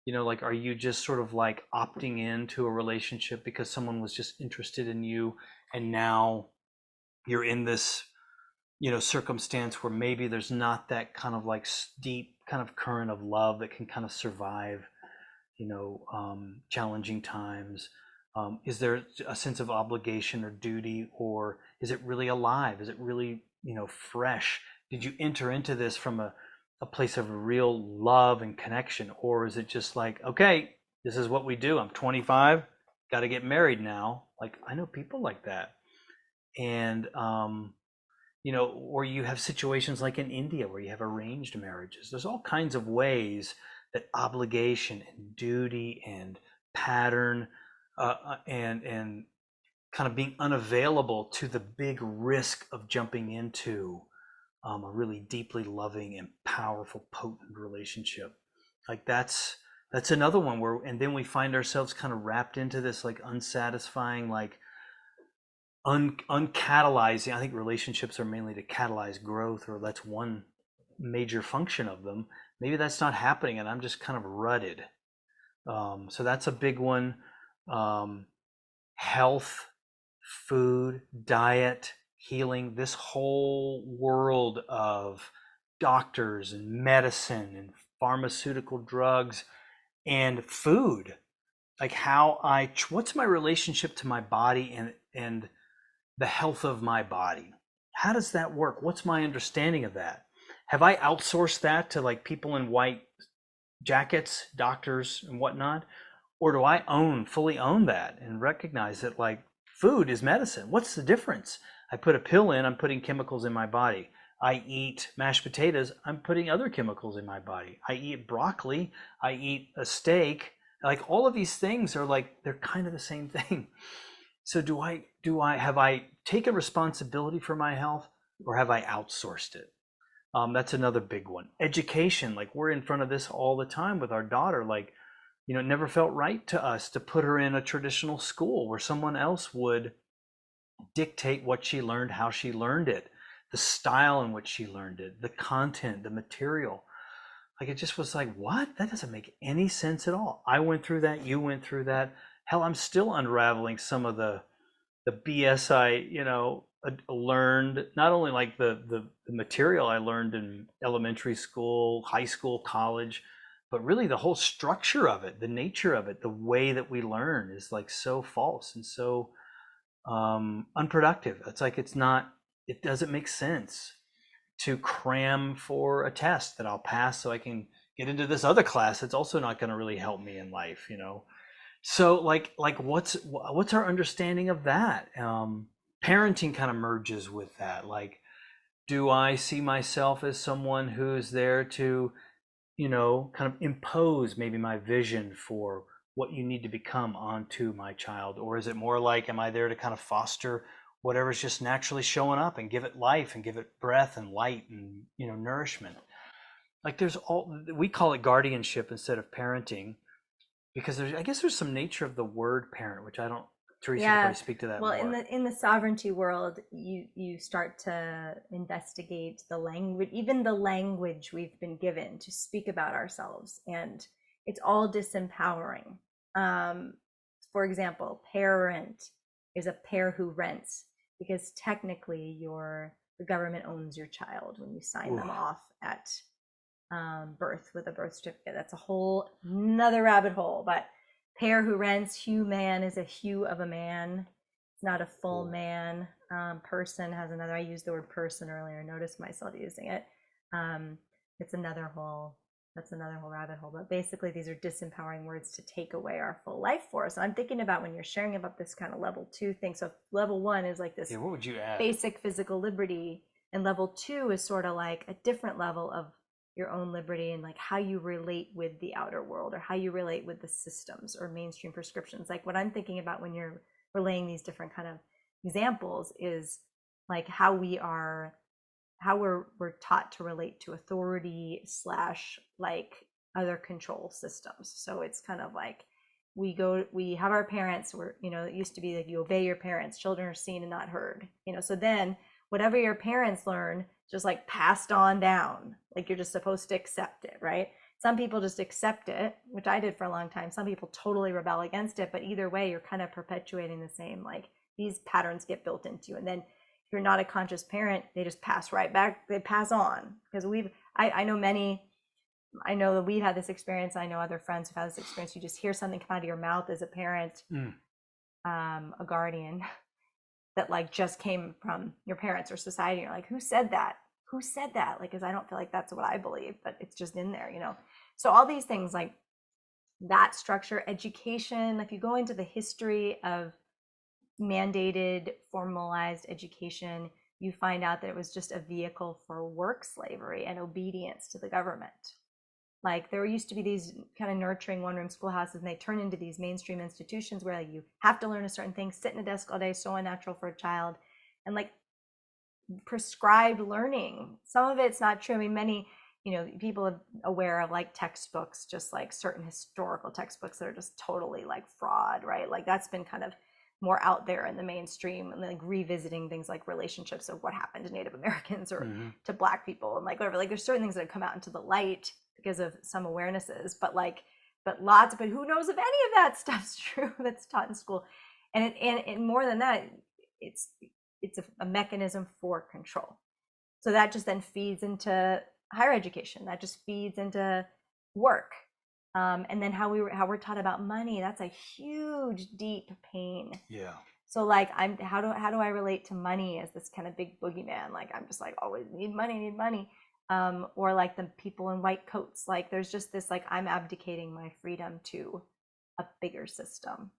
Like, are you just sort of like opting into a relationship because someone was just interested in you, and now you're in this, circumstance where maybe there's not that kind of like deep kind of current of love that can kind of survive, challenging times. Is there a sense of obligation or duty, or is it really alive? Is it really, fresh? Did you enter into this from a place of real love and connection, or is it just like, okay, this is what we do, I'm 25, got to get married now? Like I know people like that. And or you have situations like in India where you have arranged marriages. There's all kinds of ways that obligation and duty and pattern and kind of being unavailable to the big risk of jumping into a really deeply loving and powerful, potent relationship. Like that's another one where, and then we find ourselves kind of wrapped into this like unsatisfying, like uncatalyzing. I think relationships are mainly to catalyze growth, or that's one major function of them. Maybe that's not happening, and I'm just kind of rutted. So that's a big one. Health, food, diet, healing, this whole world of doctors and medicine and pharmaceutical drugs and food. Like what's my relationship to my body and the health of my body? How does that work? What's my understanding of that? Have I outsourced that to like people in white jackets, doctors, and whatnot? Or do I fully own that and recognize that like food is medicine? What's the difference? I put a pill in, I'm putting chemicals in my body. I eat mashed potatoes, I'm putting other chemicals in my body. I eat broccoli, I eat a steak. Like all of these things are like, they're kind of the same thing. So have I taken responsibility for my health, or have I outsourced it? That's another big one. Education, like we're in front of this all the time with our daughter. Like, it never felt right to us to put her in a traditional school where someone else would dictate what she learned, how she learned it, the style in which she learned it, the content, the material. Like it just was like, what? That doesn't make any sense at all. I went through that. You went through that. Hell, I'm still unraveling some of the BS I learned. Not only like the material I learned in elementary school, high school, college, but really the whole structure of it, the nature of it, the way that we learn is like so false and so unproductive. It's like it doesn't make sense to cram for a test that I'll pass so I can get into this other class that's also not going to really help me in life, So like what's our understanding of that? Parenting kind of merges with that. Like, do I see myself as someone who's there to, kind of impose maybe my vision for what you need to become onto my child? Or is it more like, am I there to kind of foster whatever's just naturally showing up and give it life and give it breath and light and, nourishment? Like we call it guardianship instead of parenting, because I guess there's some nature of the word parent, which I don't, Teresa could probably speak to that well, more. in the sovereignty world, you start to investigate the language, even the language we've been given to speak about ourselves, and it's all disempowering. For example, parent is a pair who rents, because technically the government owns your child when you sign them off at birth with a birth certificate. That's a whole another rabbit hole. But pair who rents, human is a hue of a man. It's not a full man. Person has another. I used the word person earlier. Notice myself using it. It's another whole. That's another whole rabbit hole. But basically, these are disempowering words to take away our full life force. And I'm thinking about when you're sharing about this kind of level 2 thing. So level 1 is like this what would you add? Basic physical liberty, and level 2 is sort of like a different level of your own liberty and like how you relate with the outer world, or how you relate with the systems or mainstream prescriptions. Like what I'm thinking about when you're relaying these different kind of examples is like how we're taught to relate to authority slash like other control systems. So it's kind of like we have our parents, it used to be like you obey your parents, children are seen and not heard, so then whatever your parents learn just like passed on down, like you're just supposed to accept it, right? Some people just accept it, which I did for a long time. Some people totally rebel against it, but either way you're kind of perpetuating the same, like these patterns get built into you. And then if you're not a conscious parent, they just pass right back, they pass on. Because I know that we've had this experience. I know other friends who've had this experience. You just hear something come out of your mouth as a parent, a guardian, that like just came from your parents or society. You're like, who said that? Who said that? Like, because I don't feel like that's what I believe, but it's just in there, So all these things, like that structure, education, if you go into the history of mandated, formalized education, you find out that it was just a vehicle for work slavery and obedience to the government. Like there used to be these kind of nurturing one-room schoolhouses, and they turn into these mainstream institutions where like, you have to learn a certain thing, sit in a desk all day, so unnatural for a child, and like prescribed learning. Some of it's not true. I mean, many, people are aware of like textbooks, just like certain historical textbooks that are just totally like fraud, right? Like that's been kind of more out there in the mainstream, and like revisiting things like relationships of what happened to Native Americans or to Black people and like whatever. Like there's certain things that have come out into the light because of some awarenesses, but who knows if any of that stuff's true that's taught in school. And more than that, it's a mechanism for control. So that just then feeds into higher education. That just feeds into work. And then how we're taught about money. That's a huge, deep pain. Yeah. So like how do I relate to money as this kind of big boogeyman? Like I'm just like always need money. or like the people in white coats. Like there's just this like I'm abdicating my freedom to a bigger system.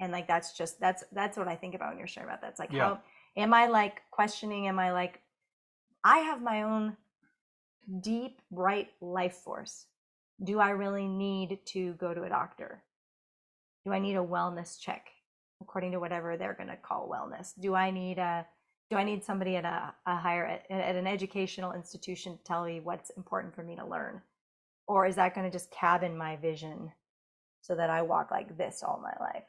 And like that's what I think about when you're sharing about that. It's like, Yeah. how am I like questioning? Am I like, I have my own deep, bright life force. Do I really need to go to a doctor? Do I need a wellness check according to whatever they're going to call wellness? Do I need somebody at at an educational institution to tell me what's important for me to learn? Or is that going to just cabin my vision so that I walk like this all my life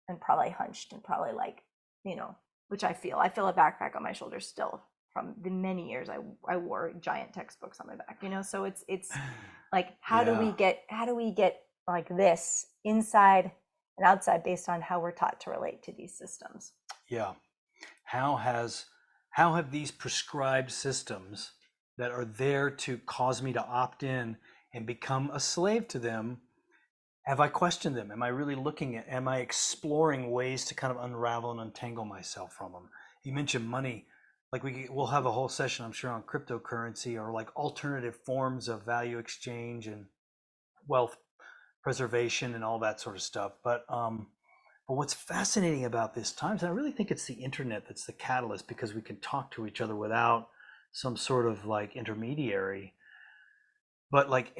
and probably hunched and probably like, which I feel a backpack on my shoulders still from the many years I wore giant textbooks on my back, so it's like, how do we get like this inside and outside based on how we're taught to relate to these systems? Yeah. How have these prescribed systems that are there to cause me to opt in and become a slave to them, have I questioned them? Am I exploring ways to kind of unravel and untangle myself from them? You mentioned money. Like we'll have a whole session, I'm sure, on cryptocurrency or like alternative forms of value exchange and wealth preservation and all that sort of stuff. But what's fascinating about this times, I really think it's the internet that's the catalyst, because we can talk to each other without some sort of like intermediary. But like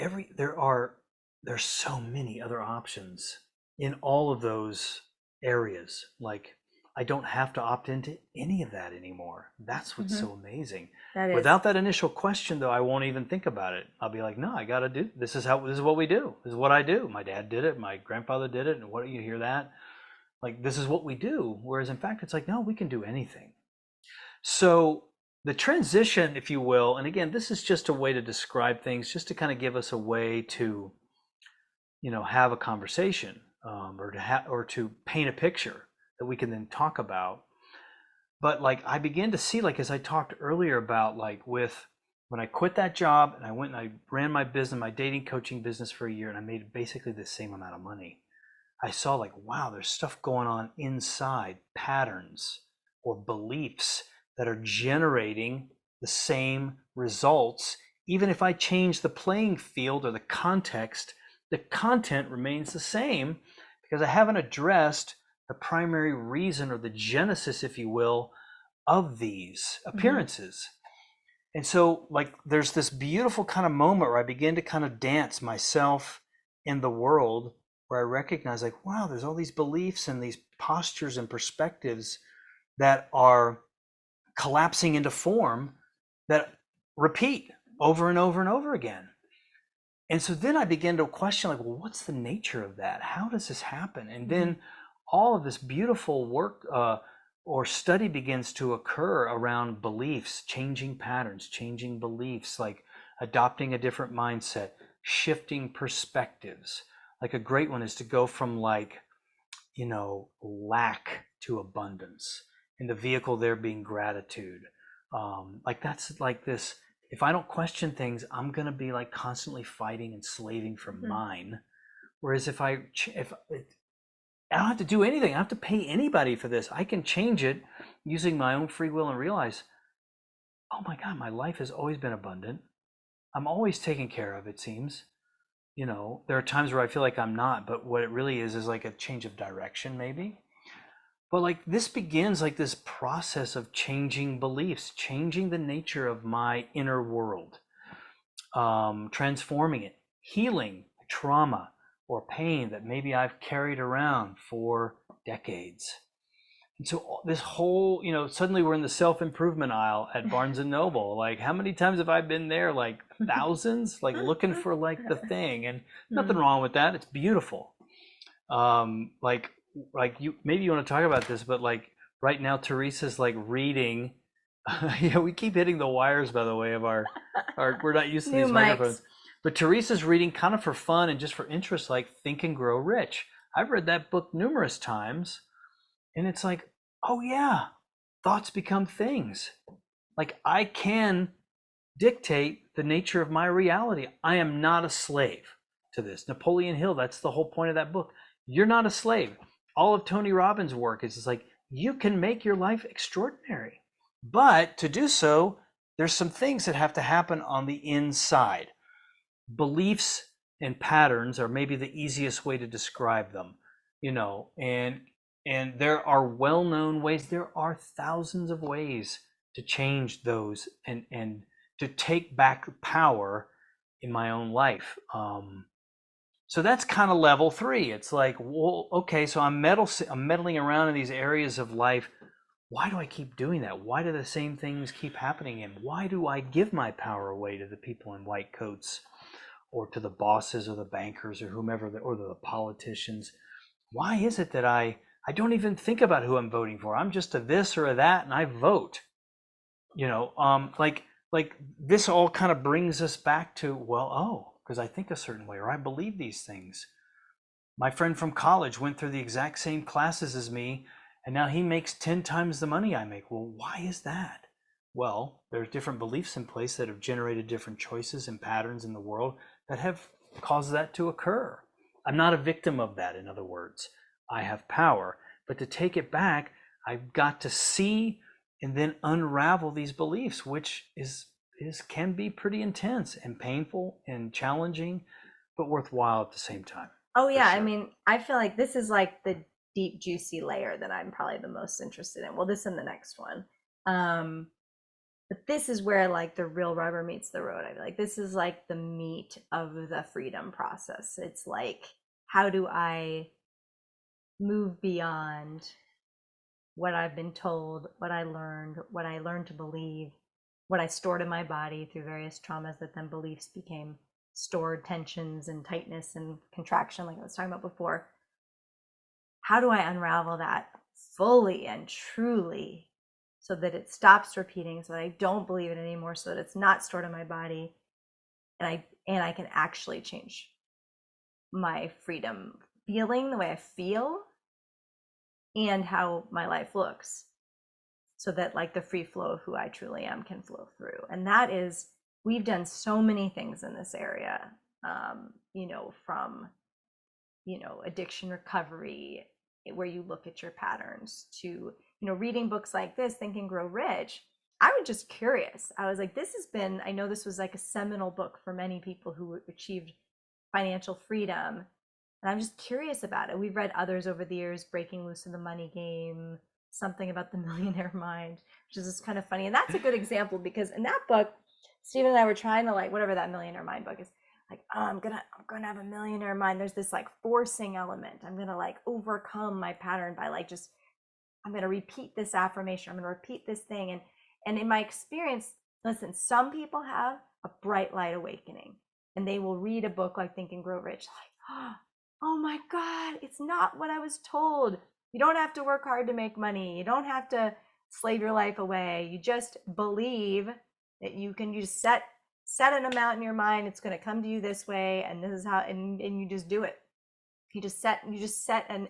there's so many other options in all of those areas. Like I don't have to opt into any of that anymore. That's what's so amazing. That is. Without that initial question though, I won't even think about it. I'll be like, no, I gotta do this. Is what we do. This is what I do. My dad did it, my grandfather did it, and what do you hear that? Like this is what we do. Whereas in fact it's like, no, we can do anything. So the transition, if you will, and again, this is just a way to describe things, just to kind of give us a way to, have a conversation, or to paint a picture that we can then talk about. But like I began to see, like as I talked earlier about, like when I quit that job and I went and I ran my business, my dating coaching business for a year, and I made basically the same amount of money. I saw like, wow, there's stuff going on inside, patterns or beliefs that are generating the same results. Even if I change the playing field or the context, the content remains the same, because I haven't addressed the primary reason or the genesis, if you will, of these appearances. And so like there's this beautiful kind of moment where I begin to kind of dance myself in the world, where I recognize like, wow, there's all these beliefs and these postures and perspectives that are collapsing into form that repeat over and over and over again. And so then I began to question like, well, what's the nature of that? How does this happen? And then all of this beautiful work or study begins to occur around beliefs, changing patterns, changing beliefs, like adopting a different mindset, shifting perspectives. Like a great one is to go from like, lack to abundance, and the vehicle there being gratitude. Like that's like this, if I don't question things, I'm going to be like constantly fighting and slaving for mine. Whereas if I don't have to do anything, I don't have to pay anybody for this. I can change it using my own free will and realize, oh my God, my life has always been abundant. I'm always taken care of, it seems. There are times where I feel like I'm not, but what it really is like a change of direction maybe. But like this begins like this process of changing beliefs, changing the nature of my inner world, transforming it, healing trauma or pain that maybe I've carried around for decades. And so this whole, suddenly we're in the self-improvement aisle at Barnes and Noble. Like how many times have I been there? Like thousands, like looking for like the thing, and nothing wrong with that. It's beautiful. Like you, maybe you want to talk about this, but like right now, Teresa's like reading. We keep hitting the wires, by the way, of our we're not used to these microphones. But Teresa's reading kind of for fun and just for interest, like Think and Grow Rich. I've read that book numerous times, and it's like, oh yeah, thoughts become things. Like I can dictate the nature of my reality. I am not a slave to this. Napoleon Hill, that's the whole point of that book. You're not a slave. All of Tony Robbins' work is like, you can make your life extraordinary. But to do so, there's some things that have to happen on the inside. Beliefs and patterns are maybe the easiest way to describe them, and there are well-known ways. There are thousands of ways to change those and to take back power in my own life. So that's kind of level 3. It's like, well, okay, so I'm meddling around in these areas of life. Why do I keep doing that? Why do the same things keep happening? And why do I give my power away to the people in white coats, or to the bosses or the bankers or whomever, or the politicians? Why is it that I don't even think about who I'm voting for? I'm just a this or a that, and I vote. Like this all kind of brings us back to, well, because I think a certain way, or I believe these things. My friend from college went through the exact same classes as me, and now he makes 10 times the money I make. Well, why is that? Well, there's different beliefs in place that have generated different choices and patterns in the world that have caused that to occur. I'm not a victim of that, in other words. I have power. But to take it back, I've got to see and then unravel these beliefs, which can be pretty intense and painful and challenging, but worthwhile at the same time. Oh yeah, sure. I mean, I feel like this is like the deep, juicy layer that I'm probably the most interested in. Well, this and the next one. But this is where like the real rubber meets the road. I feel like this is like the meat of the freedom process. It's like, how do I move beyond what I've been told, what I learned to believe, what I stored in my body through various traumas that then beliefs became stored tensions and tightness and contraction, like I was talking about before. How do I unravel that fully and truly so that it stops repeating, so that I don't believe it anymore, so that it's not stored in my body, and I can actually change my freedom feeling, the way I feel, and how my life looks, so that like the free flow of who I truly am can flow through. And that is, we've done so many things in this area, from addiction recovery, where you look at your patterns, to reading books like this, Think and Grow Rich. I was just curious. I was like, I know this was like a seminal book for many people who achieved financial freedom, and I'm just curious about it. We've read others over the years, Breaking Loose in the Money Game, something about the millionaire mind, which is just kind of funny. And that's a good example, because in that book, Stephen and I were trying to, like, whatever that millionaire mind book is, like, oh, I'm gonna have a millionaire mind. There's this like forcing element. I'm gonna like overcome my pattern by like I'm gonna repeat this affirmation. I'm gonna repeat this thing. And in my experience, listen, some people have a bright light awakening, and they will read a book like Think and Grow Rich, like, oh my God, it's not what I was told. You don't have to work hard to make money. You don't have to slave your life away. You just believe that you just set an amount in your mind. It's going to come to you this way, and this is how, and you just do it. You just set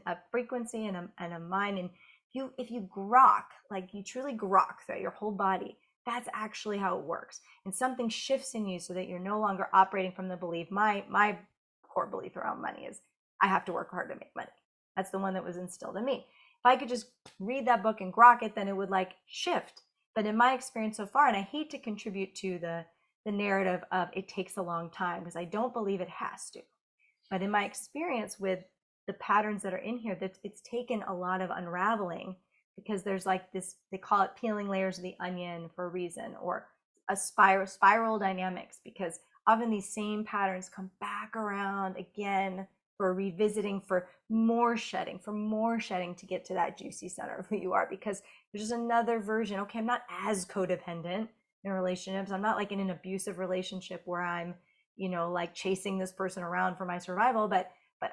a frequency and a mind, and if you grok, like you truly grok throughout your whole body, that's actually how it works. And something shifts in you so that you're no longer operating from the belief. My core belief around money is I have to work hard to make money. That's the one that was instilled in me. If I could just read that book and grok it, then it would like shift. But in my experience so far, and I hate to contribute to the narrative of it takes a long time, because I don't believe it has to. But in my experience with the patterns that are in here, that it's taken a lot of unraveling, because there's like this, they call it peeling layers of the onion for a reason, or a spiral dynamics, because often these same patterns come back around again for revisiting, for more shedding to get to that juicy center of who you are. Because there's just another version. Okay, I'm not as codependent in relationships. I'm not like in an abusive relationship where I'm, like chasing this person around for my survival, but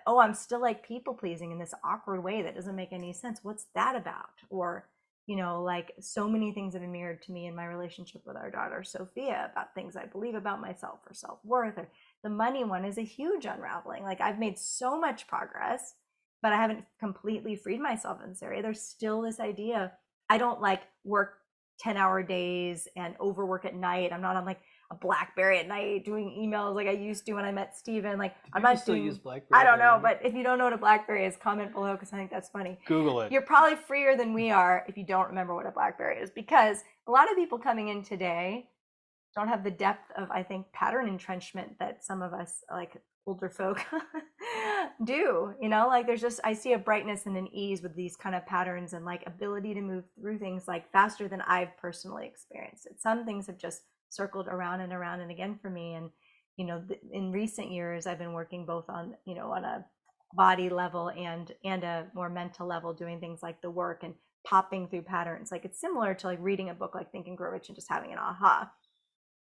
I'm still like people pleasing in this awkward way that doesn't make any sense. What's that about? Or, like so many things have been mirrored to me in my relationship with our daughter, Sophia, about things I believe about myself, or self-worth. Or the money one is a huge unraveling. Like I've made so much progress, but I haven't completely freed myself in this area. There's still this idea. I don't like work 10-hour days and overwork at night. I'm not on like a BlackBerry at night doing emails like I used to when I met Steven. Like I'm not still use BlackBerry? I don't know, but if you don't know what a BlackBerry is, comment below, because I think that's funny. Google it. You're probably freer than we are if you don't remember what a BlackBerry is, because a lot of people coming in today don't have the depth of, I think, pattern entrenchment that some of us, like older folk, do. Like there's just, I see a brightness and an ease with these kind of patterns, and like ability to move through things like faster than I've personally experienced it. Some things have just circled around and again for me. And in recent years I've been working both on on a body level and a more mental level, doing things like the work and popping through patterns. Like it's similar to like reading a book like Think and Grow Rich and just having an aha.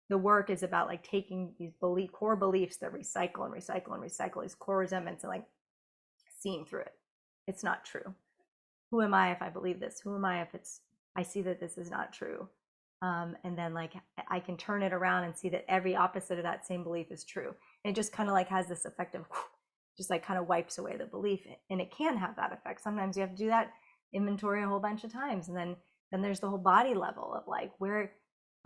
The work is about like taking these core beliefs that recycle and recycle and recycle, these core resentments, and like seeing through it. It's not true. Who am I if I believe this? Who am I if I see that this is not true? And then like I can turn it around and see that every opposite of that same belief is true. And it just kind of like has this effect of just like kind of wipes away the belief. And it can have that effect. Sometimes you have to do that inventory a whole bunch of times. And then there's the whole body level of like where,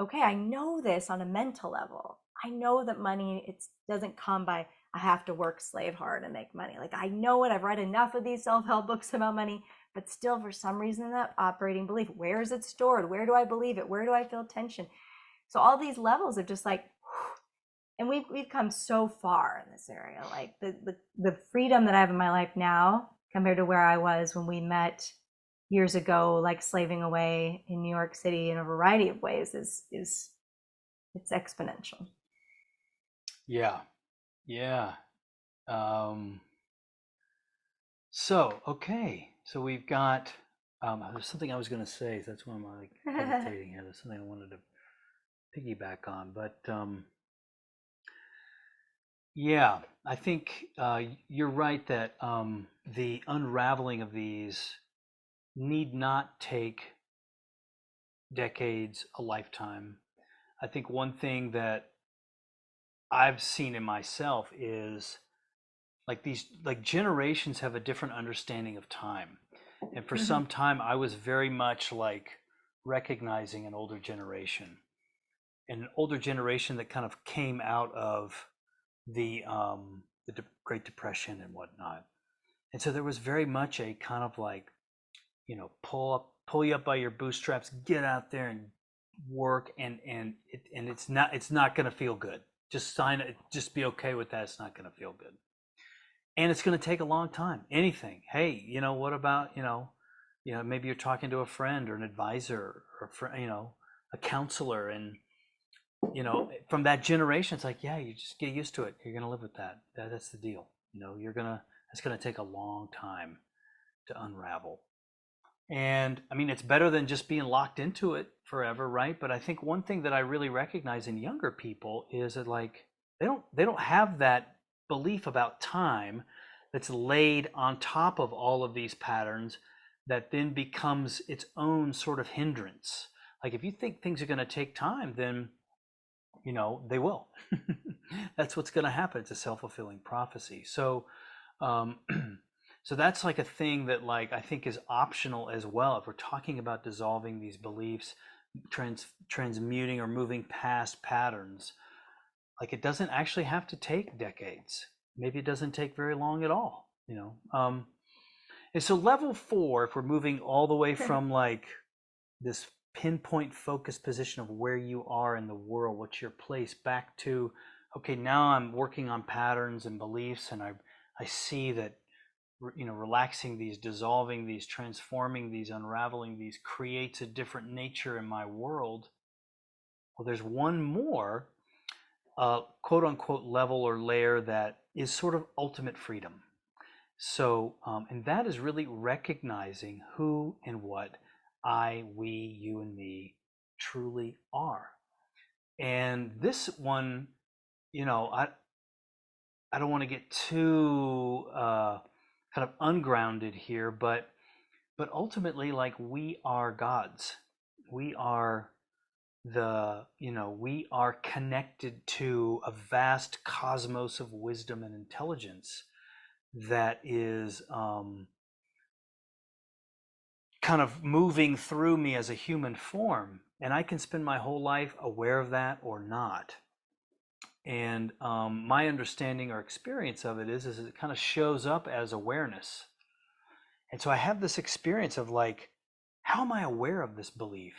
okay, I know this on a mental level. I know that money, it doesn't come by, I have to work slave hard and make money. Like I know it, I've read enough of these self-help books about money, but still for some reason that operating belief, where is it stored? Where do I believe it? Where do I feel tension? So all these levels of just like, and we've come so far in this area. Like the freedom that I have in my life now compared to where I was when we met years ago, like slaving away in New York City in a variety of ways, is it's exponential. Yeah. So okay, so we've got there's something I was going to say, so that's why I'm like hesitating here. There's something I wanted to piggyback on, but yeah, I think you're right that the unraveling of these need not take decades, a lifetime. I think one thing that I've seen in myself is like these like generations have a different understanding of time. And for some time I was very much like recognizing an older generation, and an older generation that kind of came out of the Great Depression and whatnot. And so there was very much a kind of like, pull you up by your bootstraps, get out there and work, and it's not going to feel good. Just sign it, just be okay with that. It's not going to feel good. And it's going to take a long time. Anything. Hey, what about, maybe you're talking to a friend or an advisor or a counselor, and from that generation, it's like, yeah, you just get used to it. You're going to live with that. That's the deal. It's going to take a long time to unravel. And I mean, it's better than just being locked into it forever, right? But I think one thing that I really recognize in younger people is that like they don't have that belief about time that's laid on top of all of these patterns that then becomes its own sort of hindrance. Like if you think things are going to take time, then they will. That's what's going to happen. It's a self-fulfilling prophecy. So so that's like a thing that like I think is optional as well. If we're talking about dissolving these beliefs, transmuting or moving past patterns, like it doesn't actually have to take decades. Maybe it doesn't take very long at all. And so level 4, if we're moving all the way from like this pinpoint focused position of where you are in the world, what's your place, back to, okay, now I'm working on patterns and beliefs, and I see that relaxing these, dissolving these, transforming these, unraveling these creates a different nature in my world. Well, there's one more quote unquote level or layer that is sort of ultimate freedom. So and that is really recognizing who and what I, we, you, and me truly are. And this one, I don't want to get too kind of ungrounded here, but ultimately, like, we are gods. We are we are connected to a vast cosmos of wisdom and intelligence that is kind of moving through me as a human form, and I can spend my whole life aware of that or not. And my understanding or experience of it is it kind of shows up as awareness. And so I have this experience of like, how am I aware of this belief?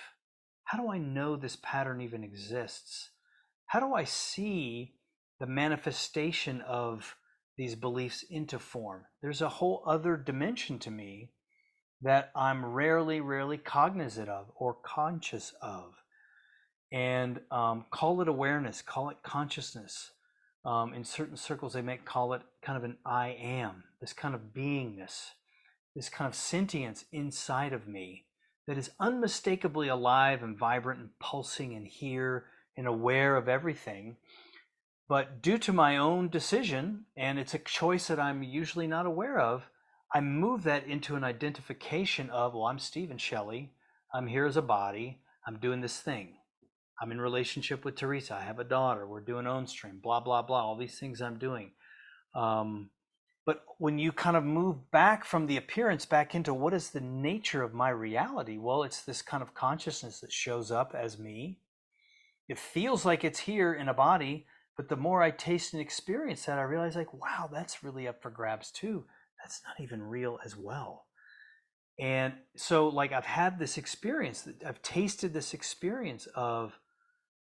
How do I know this pattern even exists? how do I see the manifestation of these beliefs into form? There's a whole other dimension to me that I'm rarely cognizant of or conscious of. And call it awareness, call it consciousness. In certain circles, they might call it kind of an I am, this kind of beingness, this kind of sentience inside of me that is unmistakably alive and vibrant and pulsing and here and aware of everything. But due to my own decision, and it's a choice that I'm usually not aware of, I move that into an identification of, well, I'm Stephen Shelley. I'm here as a body. I'm doing this thing. I'm in relationship with Teresa. I have a daughter. We're doing Ownstream, blah, blah, blah, all these things I'm doing. But when you kind of move back from the appearance back into what is the nature of my reality, well, it's this kind of consciousness that shows up as me. It feels like it's here in a body, but the more I taste and experience that, I realize like, wow, that's really up for grabs too. That's not even real as well. And so like I've had this experience, I've tasted this experience of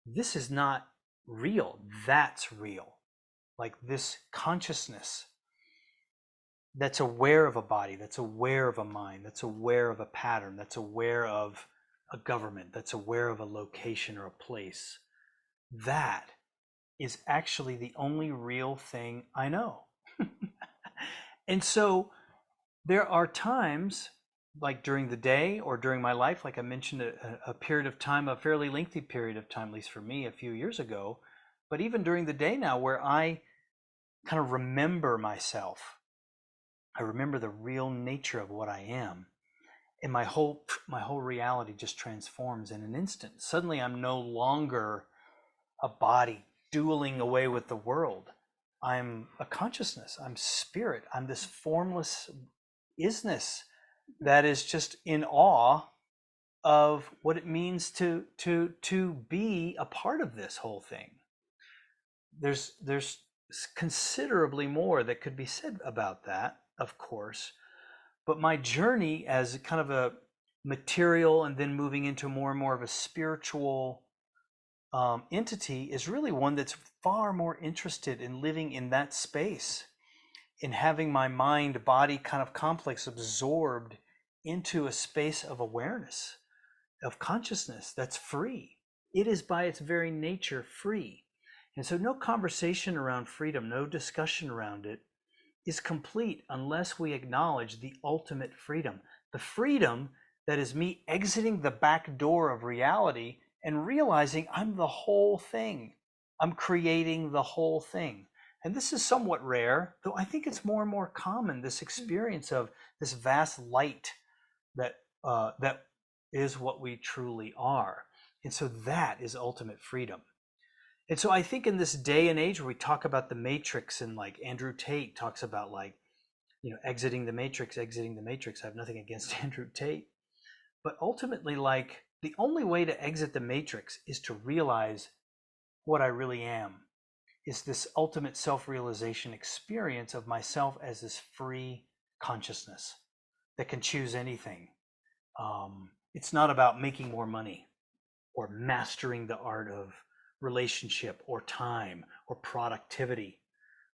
this is not real, that's real. Like this consciousness that's aware of a body, that's aware of a mind, that's aware of a pattern, that's aware of a government, that's aware of a location or a place. That is actually the only real thing I know. And so there are times like during the day or during my life, like I mentioned, a period of time, a fairly lengthy period of time, at least for me a few years ago, but even during the day now where I kind of remember myself. I remember the real nature of what I am. And my whole reality just transforms in an instant. Suddenly I'm no longer a body dueling away with the world. I'm a consciousness. I'm spirit. I'm this formless isness that is just in awe of what it means to be a part of this whole thing. There's considerably more that could be said about that, of course, but my journey as kind of a material and then moving into more and more of a spiritual entity is really one that's far more interested in living in that space, in having my mind body kind of complex absorbed into a space of awareness, of consciousness that's free. It is by its very nature free. And so no conversation around freedom, no discussion around it is complete unless we acknowledge the ultimate freedom. The freedom that is me exiting the back door of reality and realizing I'm the whole thing. I'm creating the whole thing. And this is somewhat rare, though I think it's more and more common, this experience of this vast light that is what we truly are. And so that is ultimate freedom. And so I think in this day and age where we talk about the matrix, and like Andrew Tate talks about like, exiting the matrix, exiting the matrix. I have nothing against Andrew Tate. But ultimately, like the only way to exit the matrix is to realize what I really am, is this ultimate self-realization experience of myself as this free consciousness that can choose anything. It's not about making more money or mastering the art of relationship or time or productivity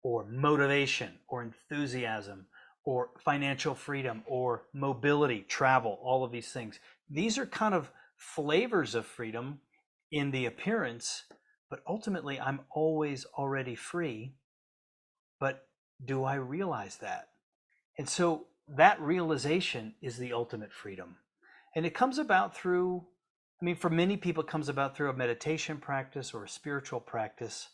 or motivation or enthusiasm or financial freedom or mobility, travel, all of these things. These are kind of flavors of freedom in the appearance, but ultimately I'm always already free. But do I realize that? And so that realization is the ultimate freedom. And it comes about through, for many people, it comes about through a meditation practice or a spiritual practice.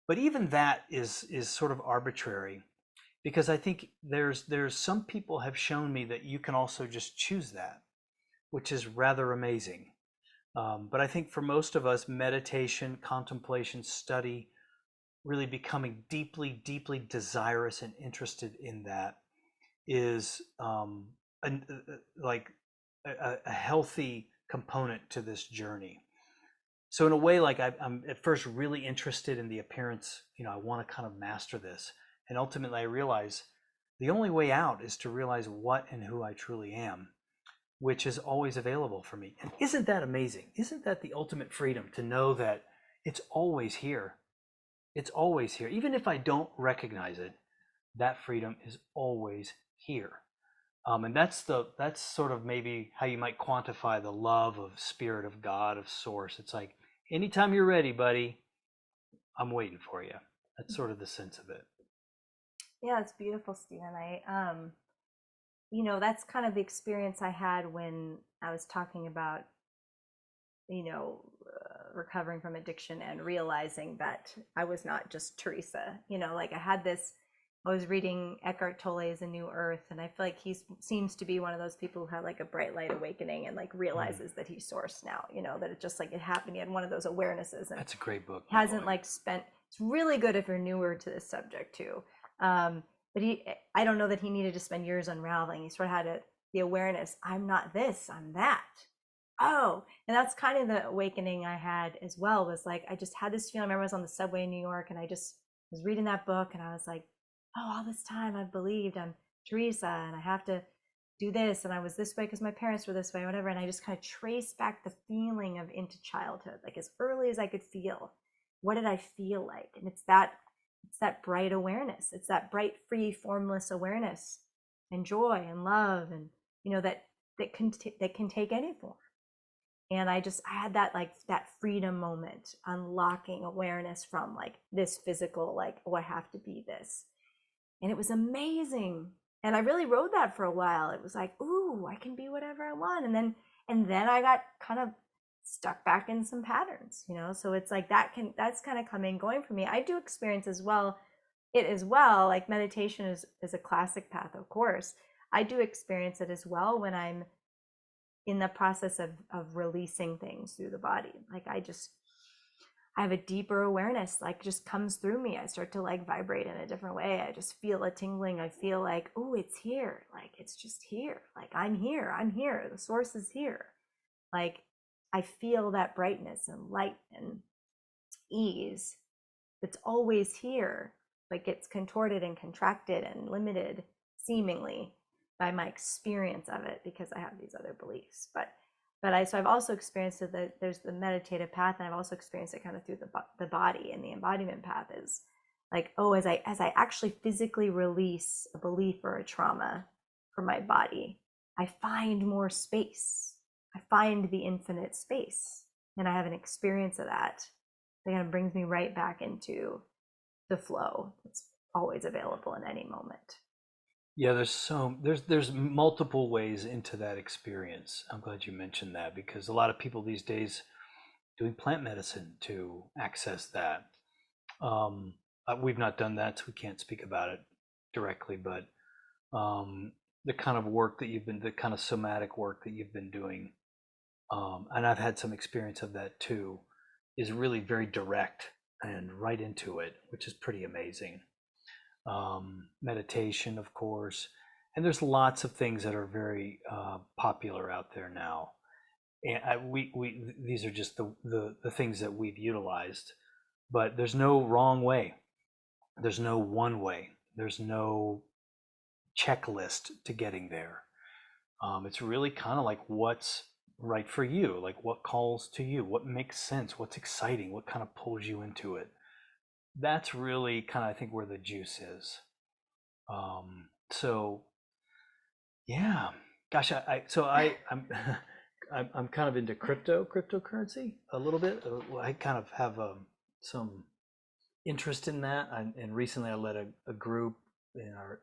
But even that is sort of arbitrary, because I think there's some people have shown me that you can also just choose that, which is rather amazing. But I think for most of us, meditation, contemplation, study, really becoming deeply, deeply desirous and interested in that is like a healthy component to this journey. So in a way, like I'm at first really interested in the appearance, I want to kind of master this. And ultimately I realize the only way out is to realize what and who I truly am, which is always available for me. And isn't that amazing? Isn't that the ultimate freedom, to know that it's always here. It's always here. Even if I don't recognize it, that freedom is always here. And that's sort of maybe how you might quantify the love of spirit of God, of source. It's like, anytime you're ready, buddy, I'm waiting for you. That's sort of the sense of it. Yeah, it's beautiful, Stephen. That's kind of the experience I had when I was talking about, recovering from addiction and realizing that I was not just Teresa. Like I was reading Eckhart Tolle's A New Earth, and I feel like he seems to be one of those people who had like a bright light awakening and like realizes that he's source now, that it just like it happened. He had one of those awarenesses, and That's a great book. hasn't like spent, it's really good if you're newer to this subject too. But I don't know that he needed to spend years unraveling. He sort of had the awareness, I'm not this, I'm that. Oh, and that's kind of the awakening I had as well, was like, I just had this feeling. I remember I was on the subway in New York, and I just was reading that book, and I was like, oh, all this time I've believed I'm Teresa and I have to do this, and I was this way because my parents were this way, whatever. And I just kind of traced back the feeling of into childhood, like as early as I could feel. What did I feel like? And it's that bright awareness. It's that bright, free, formless awareness and joy and love, and that can take any form. And I had that freedom moment, unlocking awareness from like this physical, like, oh, I have to be this. And it was amazing. And I really rode that for a while. It was like, ooh, I can be whatever I want. And then I got kind of stuck back in some patterns, so it's like that's kind of coming going for me. I do experience as well, like meditation is a classic path, of course. I do experience it as well when I'm in the process of releasing things through the body. Like I have a deeper awareness, like just comes through me. I start to like vibrate in a different way. I just feel a tingling. I feel like, oh, it's here. Like it's just here. Like I'm here. The source is here. Like I feel that brightness and light and ease. It's always here, but gets contorted and contracted and limited seemingly by my experience of it because I have these other beliefs. So I've also experienced it, that there's the meditative path, and I've also experienced it kind of through the body, and the embodiment path is like, oh, as I actually physically release a belief or a trauma from my body, I find more space. I find the infinite space, and I have an experience of that kind of brings me right back into the flow that's always available in any moment. Yeah, there's multiple ways into that experience. I'm glad you mentioned that, because a lot of people these days doing plant medicine to access that. We've not done that, so we can't speak about it directly, but the kind of work that the kind of somatic work that you've been doing, and I've had some experience of that too, is really very direct and right into it, which is pretty amazing. Meditation, of course, and there's lots of things that are very popular out there now. And these are just the things that we've utilized, but there's no wrong way. There's no one way. There's no checklist to getting there. It's really kind of like what's right for you, like what calls to you, what makes sense, what's exciting, what kind of pulls you into it. That's really kind of, I think, where the juice is. So yeah, gosh, I'm I'm kind of into cryptocurrency a little bit. I kind of have some interest in that, and recently I led a group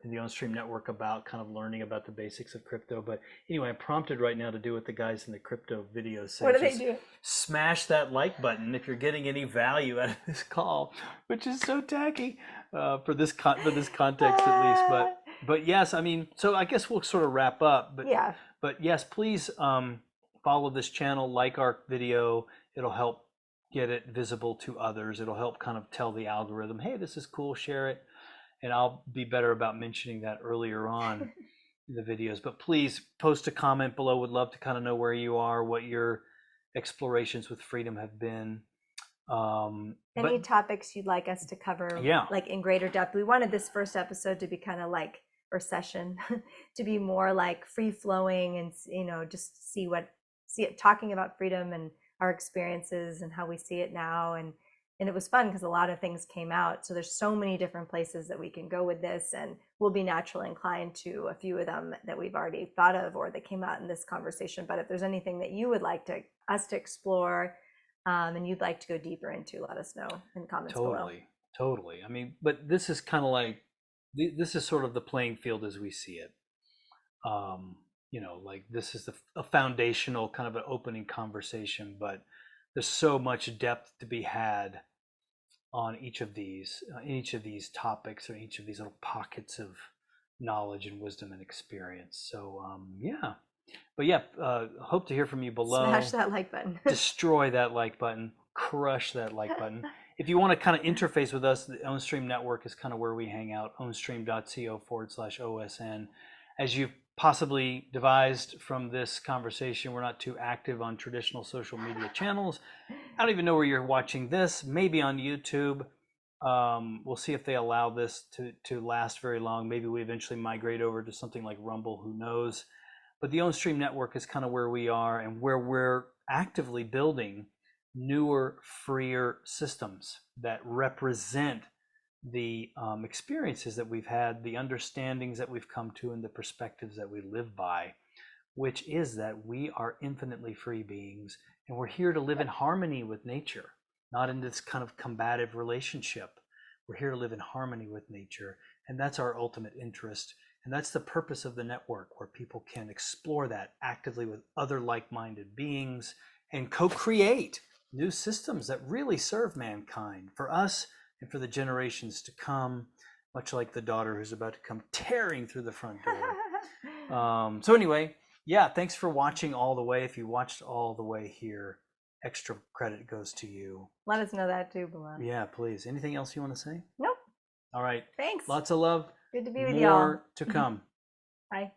in the Ownstream network about kind of learning about the basics of crypto. But anyway, I'm prompted right now to do what the guys in the crypto videos say. What do they do? Smash that like button if you're getting any value out of this call, which is so tacky for this context at least. But yes, I mean, so I guess we'll sort of wrap up. But Yeah. But yes, please follow this channel, like our video. It'll help get it visible to others. It'll help kind of tell the algorithm, hey, this is cool, share it. And I'll be better about mentioning that earlier on in the videos. But please post a comment below. Would love to kind of know where you are, what your explorations with freedom have been. Any topics you'd like us to cover, yeah, like in greater depth. We wanted this first episode to be kind of like, or session, to be more like free flowing, and just see it, talking about freedom and our experiences and how we see it now, and And it was fun because a lot of things came out. So there's so many different places that we can go with this, and we'll be naturally inclined to a few of them that we've already thought of or that came out in this conversation. But if there's anything that you would like us to explore, and you'd like to go deeper into, let us know in the comments below. Totally. I mean, but this is kind of like, this is sort of the playing field as we see it. Like this is a foundational kind of an opening conversation, but there's so much depth to be had on each of these topics, or each of these little pockets of knowledge and wisdom and experience. So hope to hear from you below. Smash that like button. Destroy that like button. Crush that like button. If you want to kind of interface with us, the Ownstream network is kind of where we hang out. Ownstream.co/OSN. As you've possibly devised from this conversation, we're not too active on traditional social media channels. I don't even know where you're watching this. Maybe on YouTube. We'll see if they allow this to last very long. Maybe we eventually migrate over to something like Rumble. Who knows? But the Ownstream network is kind of where we are, and where we're actively building newer, freer systems that represent the experiences that we've had, the understandings that we've come to, and the perspectives that we live by, which is that we are infinitely free beings, and we're here to live in harmony with nature, not in this kind of combative relationship. We're here to live in harmony with nature, and that's our ultimate interest. And that's the purpose of the network, where people can explore that actively with other like-minded beings and co-create new systems that really serve mankind, for us and for the generations to come, much like the daughter who's about to come tearing through the front door. So anyway, yeah, thanks for watching all the way. If you watched all the way here, extra credit goes to you. Let us know that too below. Yeah, please. Anything else you want to say? Nope. All right. Thanks. Lots of love. Good to be with y'all. More to come. Bye.